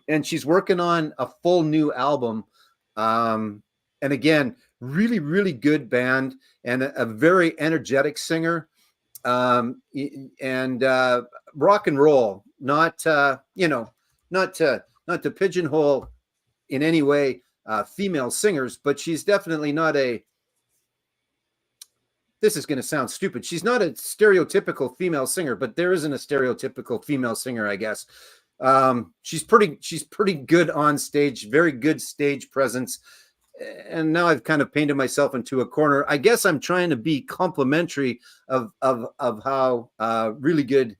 and she's working on a full new album. And again, really, really good band and a very energetic singer, and rock and roll. Not to pigeonhole in any way female singers, but she's definitely not a. This is going to sound stupid. She's not a stereotypical female singer, but there isn't a stereotypical female singer, I guess. She's pretty good on stage, very good stage presence. And now I've kind of painted myself into a corner. I guess I'm trying to be complimentary of how really good.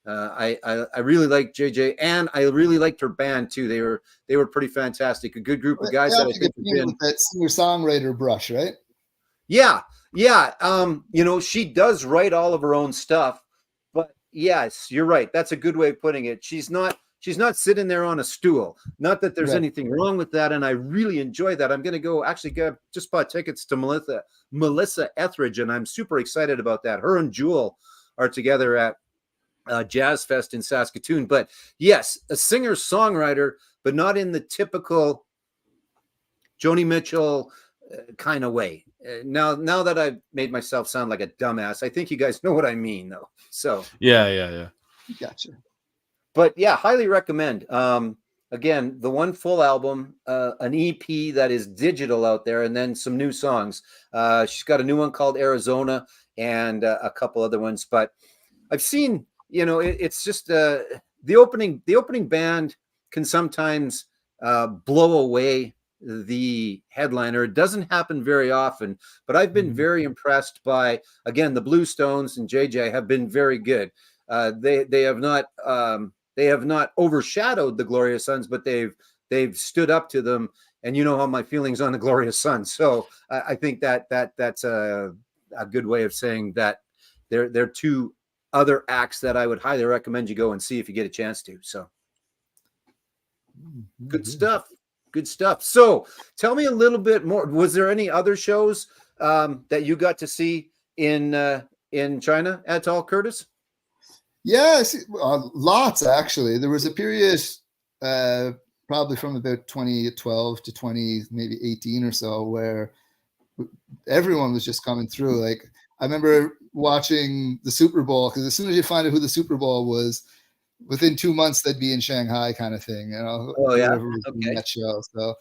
I really like JJ, and I really liked her band too. They were pretty fantastic. A good group of guys that I think have been with that singer-songwriter brush, right? Yeah. She does write all of her own stuff, but yes, you're right. That's a good way of putting it. She's not sitting there on a stool. Not that there's anything wrong with that, and I really enjoy that. I'm going to just bought tickets to Melissa Etheridge, and I'm super excited about that. Her and Jewel are together at Jazz Fest in Saskatoon. But yes, a singer-songwriter, but not in the typical Joni Mitchell kind of way. Now that I've made myself sound like a dumbass, I think you guys know what I mean, though. So yeah, gotcha. But yeah, highly recommend. Again, the one full album, an EP that is digital out there, and then some new songs. She's got a new one called Arizona and a couple other ones. But I've seen, it's just the opening band can sometimes blow away the headliner. It doesn't happen very often, but I've been very impressed by, again, the Blue Stones and JJ have been very good. They have not overshadowed the Glorious Sons, but they've stood up to them. And you know how my feelings on the Glorious Sons. So I think that's a good way of saying that they're two other acts that I would highly recommend you go and see if you get a chance to. So good stuff. Good stuff. So tell me a little bit more. Was there any other shows that you got to see in China at all, Curtis? Yes, lots actually. There was a period probably from about 2012 to 20 maybe 18 or so where everyone was just coming through. Like I remember watching the Super Bowl, because as soon as you find out who the Super Bowl was, within 2 months they'd be in Shanghai, kind of thing. You know, Oh yeah, okay. That show. So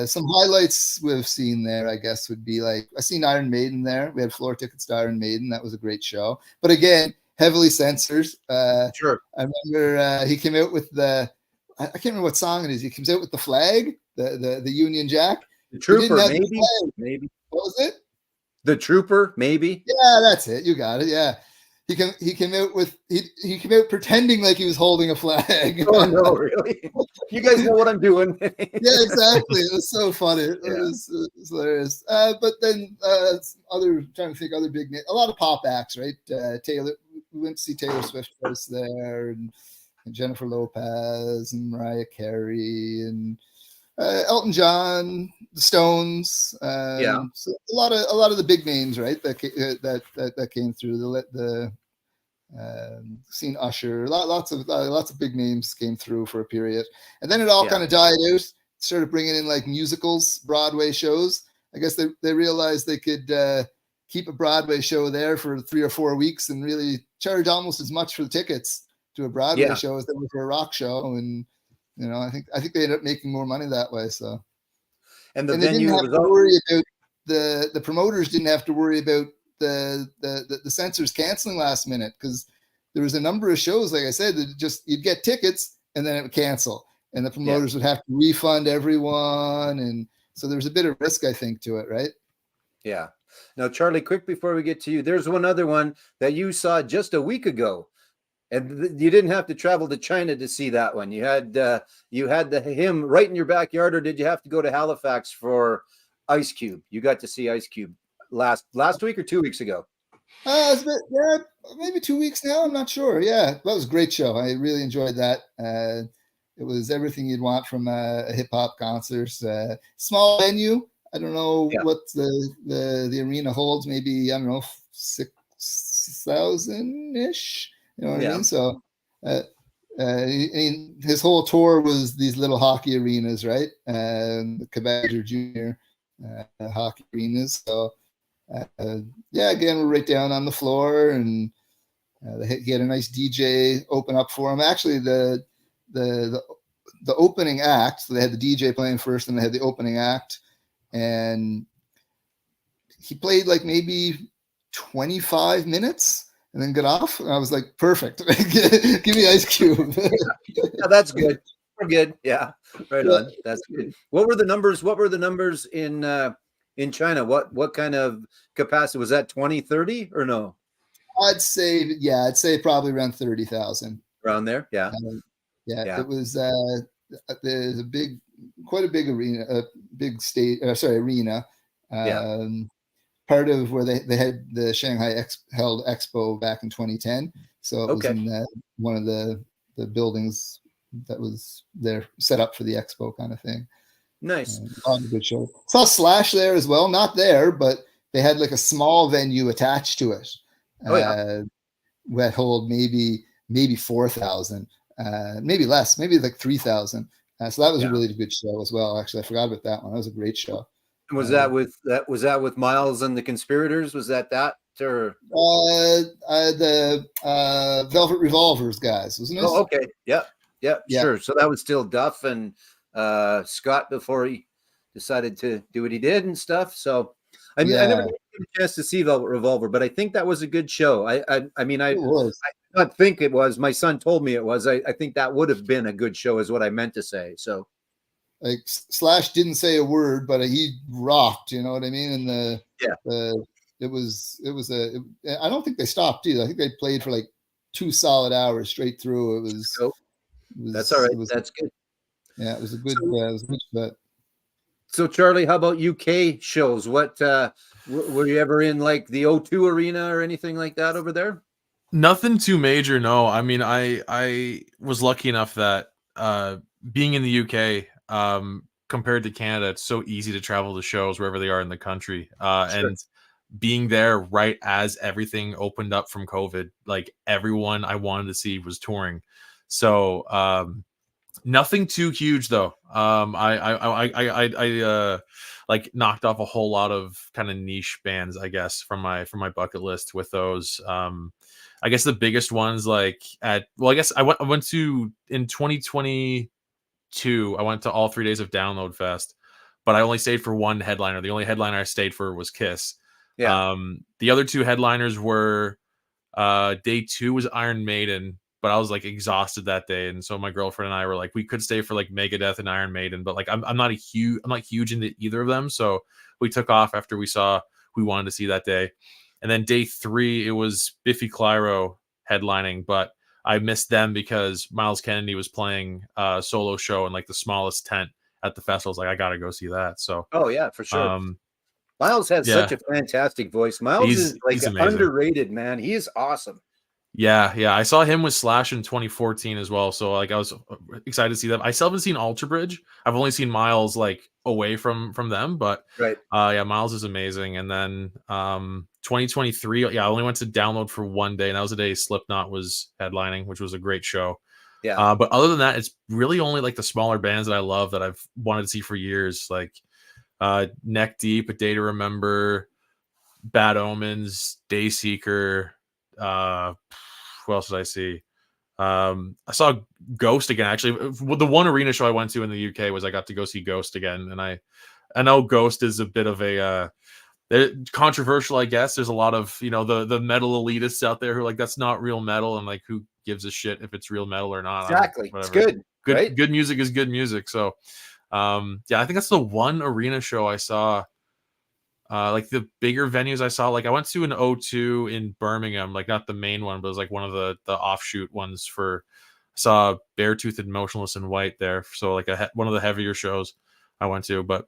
some highlights we've seen there, I guess, would be like I seen Iron Maiden there. We had floor tickets to Iron Maiden. That was a great show. But again, heavily censored. Sure. I remember he came out with I can't remember what song it is. He comes out with the flag, the Union Jack. The Trooper, maybe. What was it? The Trooper, maybe. Yeah, that's it. You got it. Yeah. He came out with he came out pretending like he was holding a flag. Oh no, really? You guys know what I'm doing. Yeah, exactly. It was so funny. It was hilarious. But then trying to think other big names. A lot of pop acts, right? Taylor. We went to see Taylor Swift was there, and Jennifer Lopez and Mariah Carey and Elton John, the Stones. So a lot of the big names, right? That came through. The seen Usher. Lots of big names came through for a period, and then it all kind of died out. Started bringing in like musicals, Broadway shows. I guess they realized they could keep a Broadway show there for 3 or 4 weeks and really charge almost as much for the tickets to a Broadway show as they would for a rock show. And you know, I think they ended up making more money that way. So, and they didn't have to worry about the promoters didn't have to worry about the censors canceling last minute, because there was a number of shows, like I said, that just you'd get tickets and then it would cancel, and the promoters would have to refund everyone, and so there was a bit of risk, I think, to it, right? Yeah. Now, Charlie, quick before we get to you, there's one other one that you saw just a week ago. And you didn't have to travel to China to see that one. You had him right in your backyard, or did you have to go to Halifax for Ice Cube? You got to see Ice Cube last week or 2 weeks ago. Maybe 2 weeks now. I'm not sure. Yeah, that was a great show. I really enjoyed that. It was everything you'd want from a hip hop concert. Small venue. I don't know what the arena holds. Maybe, I don't know, 6,000 ish. You know what I mean? So his whole tour was these little hockey arenas, right? The Quebec Junior hockey arenas. So again, we're right down on the floor, and he had a nice DJ open up for him. Actually, the opening act, so they had the DJ playing first, and they had the opening act, and he played like maybe 25 minutes. And then get off. And I was like, perfect. Give me Ice Cube. Yeah, that's good. We're good. Yeah, right on. That's good. What were the numbers? in China? What kind of capacity was that? 20, 30 or no? I'd say probably around 30,000. Around there, yeah. It was there's quite a big arena, a big arena. Part of where they had the Shanghai held Expo back in 2010. So it was in one of the buildings that was there set up for the Expo kind of thing. Nice. A lot of good show. Saw Slash there as well. Not there, but they had like a small venue attached to it. That hold maybe 4,000, maybe less, maybe like 3,000. So that was a really good show as well. Actually, I forgot about that one. That was a great show. Was that with Miles and the Conspirators? Was that or the Velvet Revolvers guys, wasn't it? Oh, okay. Yeah, sure. So that was still Duff and Scott before he decided to do what he did and stuff. So I never had a chance to see Velvet Revolver, but I think that was a good show. I not think it was. My son told me it was. I think that would have been a good show, is what I meant to say. So. Like Slash didn't say a word, but he rocked. You know what I mean? And it was I don't think they stopped either. I think they played for like 2 solid hours straight through. That's all right. That's good. Yeah, it was a good. It was a good bet. So Charlie, how about UK shows? What were you ever in, like the O2 Arena or anything like that over there? Nothing too major. No, I mean, I was lucky enough that being in the UK, compared to Canada, it's so easy to travel to shows wherever they are in the country. Sure. And being there right as everything opened up from COVID, like everyone I wanted to see was touring. So nothing too huge though. I like knocked off a whole lot of kind of niche bands, I guess, from my bucket list with those. I guess the biggest ones I guess I went to in 2022. I went to all 3 days of Download Fest, but I only stayed for one headliner. The only headliner I stayed for was Kiss. Yeah. The other two headliners were day 2 was Iron Maiden, but I was like exhausted that day, and so my girlfriend and I were like, we could stay for like Megadeth and Iron Maiden, but like I'm not huge into either of them, so we took off after we saw who we wanted to see that day. And then day 3, it was Biffy Clyro headlining, but I missed them because Miles Kennedy was playing a solo show in like the smallest tent at the festival. I was like, I gotta go see that. So Oh yeah, for sure. Miles has yeah. such a fantastic voice. Miles is like he's amazing. underrated, man. He is awesome. Yeah. I saw him with Slash in 2014 as well. So like I was excited to see them. I still haven't seen Alter Bridge. I've only seen Miles like away from them, but Right. yeah, Miles is amazing. And then 2023, yeah, I only went to Download for one day, and that was the day Slipknot was headlining, which was a great show. Yeah. But other than that, it's really only like the smaller bands that I love that I've wanted to see for years, like Neck Deep, A Day to Remember, Bad Omens, Dayseeker. Who else did I see? I saw Ghost again. Actually, the one arena show I went to in the UK was I got to go see Ghost again, and I know Ghost is a bit of a controversial, I guess. There's a lot of the metal elitists out there who are like, that's not real metal, and like, who gives a shit if it's real metal or not? Exactly. It's good. Right? Good music is good music. So yeah, I think that's the one arena show I saw. Like the bigger venues I saw, like I went to an O2 in Birmingham, like not the main one, but it was like one of the offshoot ones for. I saw Beartooth and Motionless in White there, so like one of the heavier shows I went to. But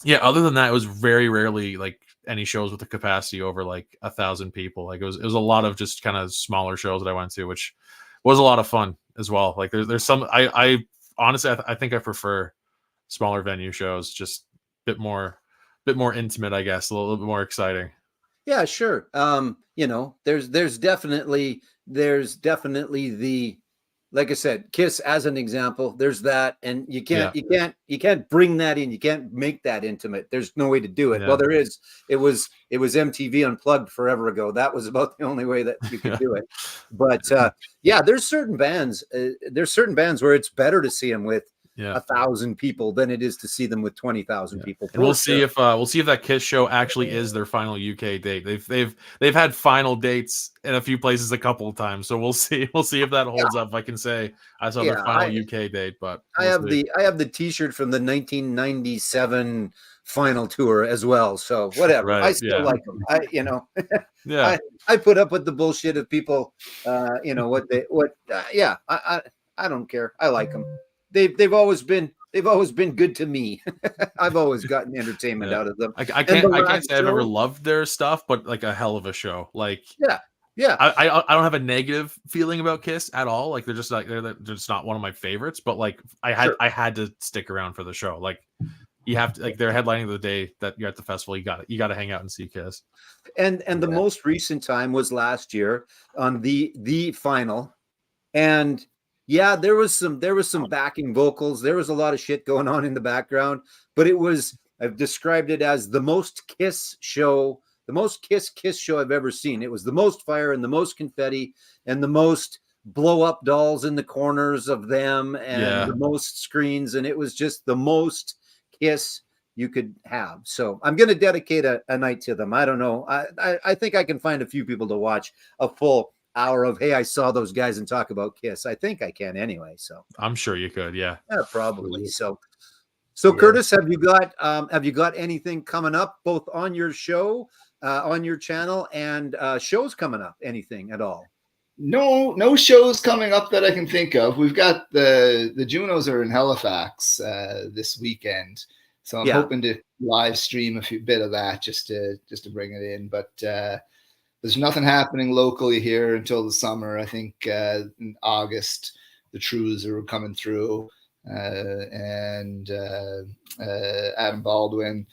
yeah, other than that, it was very rarely like any shows with a capacity over like 1,000 people. Like it was a lot of just kind of smaller shows that I went to, which was a lot of fun as well. Like there's some I honestly I think I prefer smaller venue shows, just a bit more intimate, I guess, a little bit more exciting. Yeah, sure. There's definitely the, like I said, Kiss as an example. There's that, and you can't bring that in. You can't make that intimate. There's no way to do it. Yeah. Well, there is. It was MTV Unplugged forever ago. That was about the only way that you could do it. But yeah, there's certain bands. Where it's better to see them with 1,000 people than it is to see them with 20,000 people. And we'll see if that Kiss show actually is their final UK date. They've had final dates in a few places a couple of times, so we'll see if that holds up. I can say I saw their final UK date, but I have the T-shirt from the 1997 final tour as well. So whatever, right, I still like them. Yeah, I put up with the bullshit of people. I don't care. I like them. They've always been good to me. I've always gotten entertainment out of them. I can't say I've ever loved their stuff, but like a hell of a show. Like yeah. I don't have a negative feeling about Kiss at all. Like they're just not one of my favorites. But like I had to stick around for the show. Like you have to, like, they're headlining the day that you're at the festival. You got to hang out and see Kiss. And the most recent time was last year on the final, and yeah, there was some backing vocals. There was a lot of shit going on in the background, but I've described it as the most Kiss show, the most Kiss show I've ever seen. It was the most fire and the most confetti and the most blow up dolls in the corners of them and the most screens. And it was just the most Kiss you could have. So I'm going to dedicate a night to them. I don't know. I think I can find a few people to watch a full hour of, hey, I saw those guys and talk about Kiss. I think I can anyway. So I'm sure you could. Yeah, probably. So Curtis, have you got anything coming up both on your show, on your channel, and shows coming up? Anything at all? No shows coming up that I can think of. We've got the Junos are in Halifax this weekend, so I'm hoping to live stream a bit of that just to bring it in. But there's nothing happening locally here until the summer. I think in August the Trues are coming through. and Adam Baldwin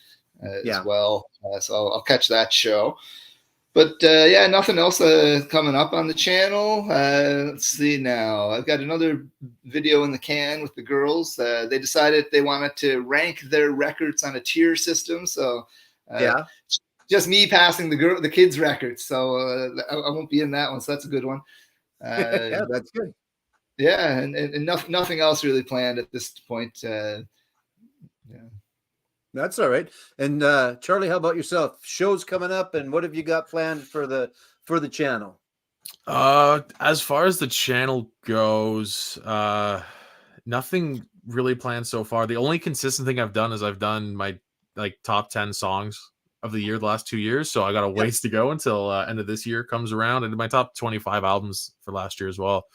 Yeah. as well. So I'll catch that show. But yeah, nothing else coming up on the channel. Let's see now. I've got another video in the can with the girls. They decided they wanted to rank their records on a tier system. So Yeah. just me passing the kids' records. So I won't be in that one. So that's a good one. Yeah, that's good. Yeah, and nothing else really planned at this point. Yeah. That's all right. And Charlie, how about yourself? Shows coming up, and what have you got planned for the channel? As far as the channel goes, nothing really planned so far. The only consistent thing I've done is I've done my like top 10 songs of the year the last 2 years. So I got a ways to go until end of this year comes around, and my top 25 albums for last year as well.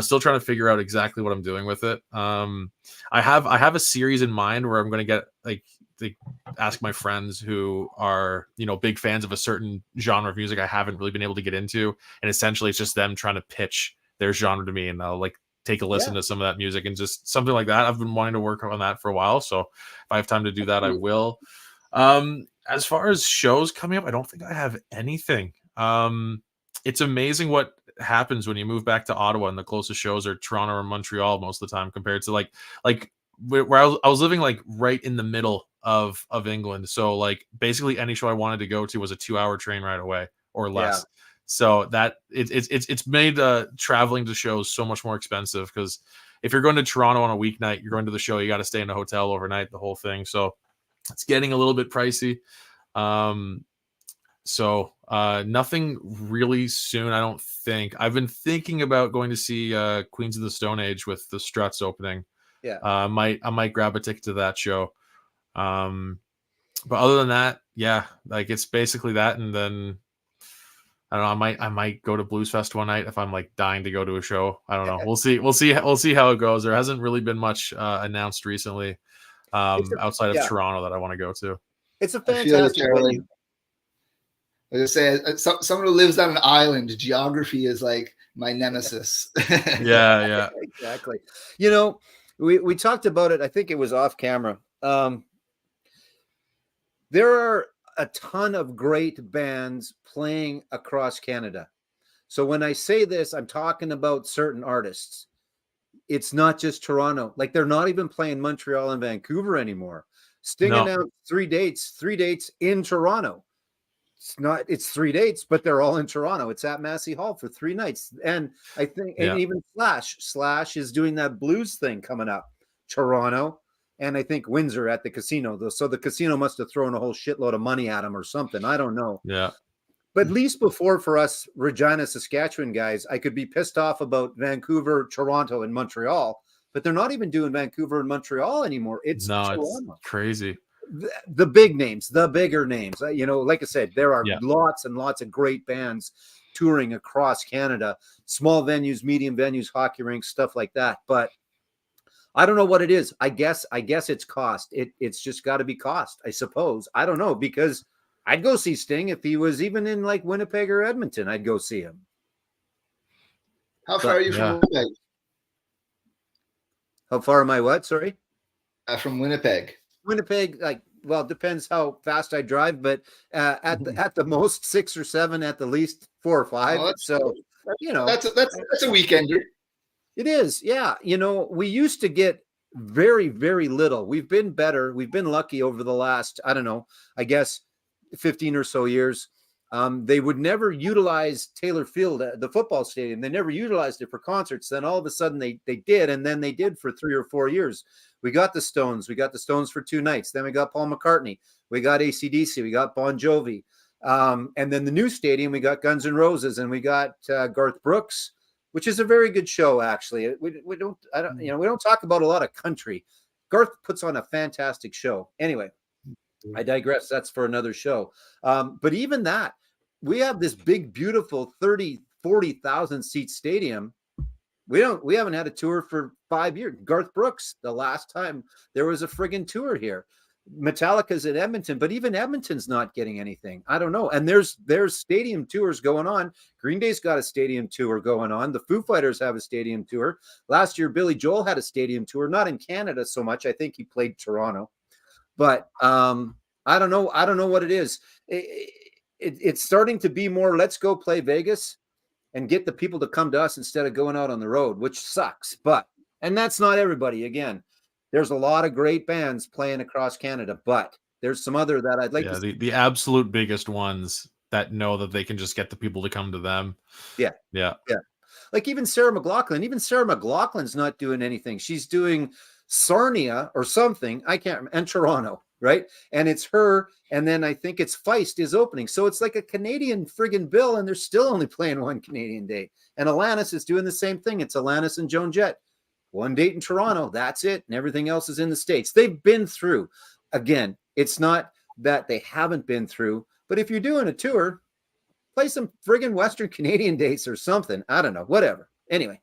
Still trying to figure out exactly what I'm doing with it. I have a series in mind where I'm going to get like ask my friends who are, you know, big fans of a certain genre of music I haven't really been able to get into, and essentially it's just them trying to pitch their genre to me, and I'll like take a listen to some of that music and just something like that. I've been wanting to work on that for a while, so if I have time to do that, I will. As far as shows coming up, I don't think I have anything. It's amazing what happens when you move back to Ottawa and the closest shows are Toronto or Montreal most of the time compared to like where I was living like right in the middle of England. So like basically any show I wanted to go to was a 2-hour train ride away or less. Yeah. So that it's made traveling to shows so much more expensive, because if you're going to Toronto on a weeknight, you're going to the show, you got to stay in a hotel overnight, the whole thing. So it's getting a little bit pricey. So nothing really soon, I don't think. I've been thinking about going to see Queens of the Stone Age with the Struts opening. Yeah. I might grab a ticket to that show. But other than that, yeah, like it's basically that. And then I don't know, I might go to Blues Fest one night if I'm like dying to go to a show. I don't know. We'll see how it goes. There hasn't really been much announced recently outside of Toronto that I want to go to. It's a fantastic venue. I was gonna say, someone who lives on an island, geography is like my nemesis. Yeah, exactly. You know, we talked about it. I think it was off camera. There are a ton of great bands playing across Canada. So when I say this, I'm talking about certain artists. It's not just Toronto. Like they're not even playing Montreal and Vancouver anymore. Sting announced 3 dates in Toronto. It's 3 dates, but they're all in Toronto. It's at Massey Hall for 3 nights. And I think, and even Slash is doing that blues thing coming up, Toronto. And I think Windsor at the casino, though. So the casino must have thrown a whole shitload of money at him or something. I don't know. Yeah. But at least before, for us Regina, Saskatchewan guys, I could be pissed off about Vancouver, Toronto, and Montreal, but they're not even doing Vancouver and Montreal anymore. It's Toronto. It's crazy. The big names, the bigger names. You know, like I said, there are lots and lots of great bands touring across Canada, small venues, medium venues, hockey rinks, stuff like that. But I don't know what it is. I guess it's cost. It's just got to be cost, I suppose. I don't know, because I'd go see Sting if he was even in like Winnipeg or Edmonton. I'd go see him. How far are you from Winnipeg? How far am I? What? Sorry, from Winnipeg. Winnipeg, like, well, it depends how fast I drive, but at the most 6 or 7, at the least 4 or 5. Oh, so you know, that's a weekender. It is, yeah. You know, we used to get very, very little. We've been better. We've been lucky over the last, I don't know, I guess 15 or so years. They would never utilize Taylor Field, the football stadium. They never utilized it for concerts. Then all of a sudden they did, and then they did for 3 or 4 years. We got the Stones. We got the Stones for 2 nights. Then we got Paul McCartney. We got AC/DC. We got Bon Jovi. And then the new stadium, we got Guns N' Roses, and we got Garth Brooks, which is a very good show, actually. We don't talk about a lot of country. Garth puts on a fantastic show. Anyway, I digress. That's for another show. But even that, we have this big, beautiful 40,000 seat stadium. We haven't had a tour for 5 years. Garth Brooks, the last time there was a friggin' tour here. Metallica's in Edmonton, but even Edmonton's not getting anything. I don't know. And there's stadium tours going on. Green Day's got a stadium tour going on. The Foo Fighters have a stadium tour. Last year, Billy Joel had a stadium tour, not in Canada so much. I think he played Toronto, but I don't know. I don't know what it is. It's starting to be more, let's go play Vegas and get the people to come to us instead of going out on the road, which sucks. And that's not everybody. Again, there's a lot of great bands playing across Canada, but there's some other that I'd like to see. The absolute biggest ones that know that they can just get the people to come to them. Yeah. Like even Sarah McLachlan. Even Sarah McLachlan's not doing anything. She's doing Sarnia or something. I can't remember. And Toronto, right? And it's her. And then I think it's Feist is opening. So it's like a Canadian friggin' bill, and they're still only playing one Canadian day. And Alanis is doing the same thing. It's Alanis and Joan Jett. One date in Toronto, that's it. And everything else is in the States. They've been through. Again, it's not that they haven't been through, but if you're doing a tour, play some friggin' Western Canadian dates or something. I don't know, whatever. Anyway,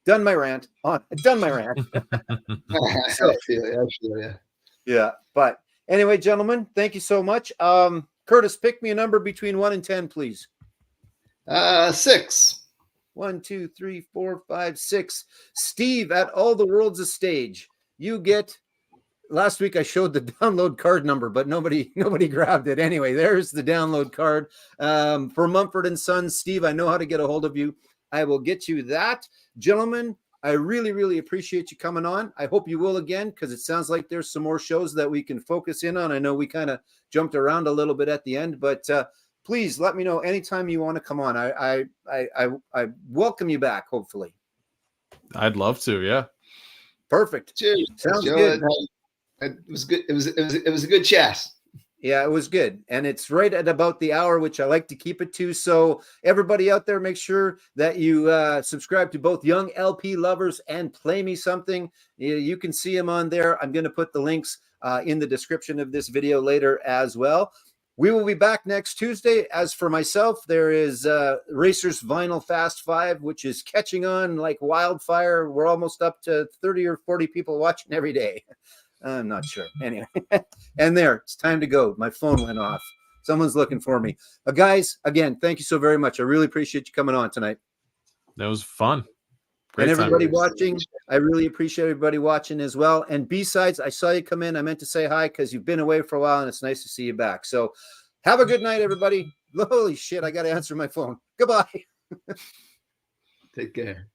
done my rant. Done my rant. I feel you. Yeah. But anyway, gentlemen, thank you so much. Curtis, pick me a number between 1 and 10, please. 6. 1, 2, 3, 4, 5, 6. Steve, at All the World's a Stage, you get. Last week I showed the download card number, but nobody grabbed it. Anyway, there's the download card for Mumford & Sons. Steve, I know how to get a hold of you. I will get you that. Gentlemen, I really, really appreciate you coming on. I hope you will again, because it sounds like there's some more shows that we can focus in on. I know we kind of jumped around a little bit at the end, but please let me know anytime you want to come on. I welcome you back, hopefully. I'd love to, yeah. Perfect. Cheers. Sounds Joe, good. It was good. It was a good chat. Yeah, it was good. And it's right at about the hour, which I like to keep it to. So everybody out there, make sure that you subscribe to both Young LP Lovers and Play Me Something. You can see them on there. I'm going to put the links in the description of this video later as well. We will be back next Tuesday. As for myself, there is Racers Vinyl Fast 5, which is catching on like wildfire. We're almost up to 30 or 40 people watching every day. I'm not sure. Anyway, and there, it's time to go. My phone went off. Someone's looking for me. Guys, again, thank you so very much. I really appreciate you coming on tonight. That was fun. Great and everybody time. watching, I really appreciate everybody watching as well. And B-Sides, I saw you come in. I meant to say hi because you've been away for a while, and it's nice to see you back. So have a good night, everybody. Holy shit, I got to answer my phone. Goodbye. Take care.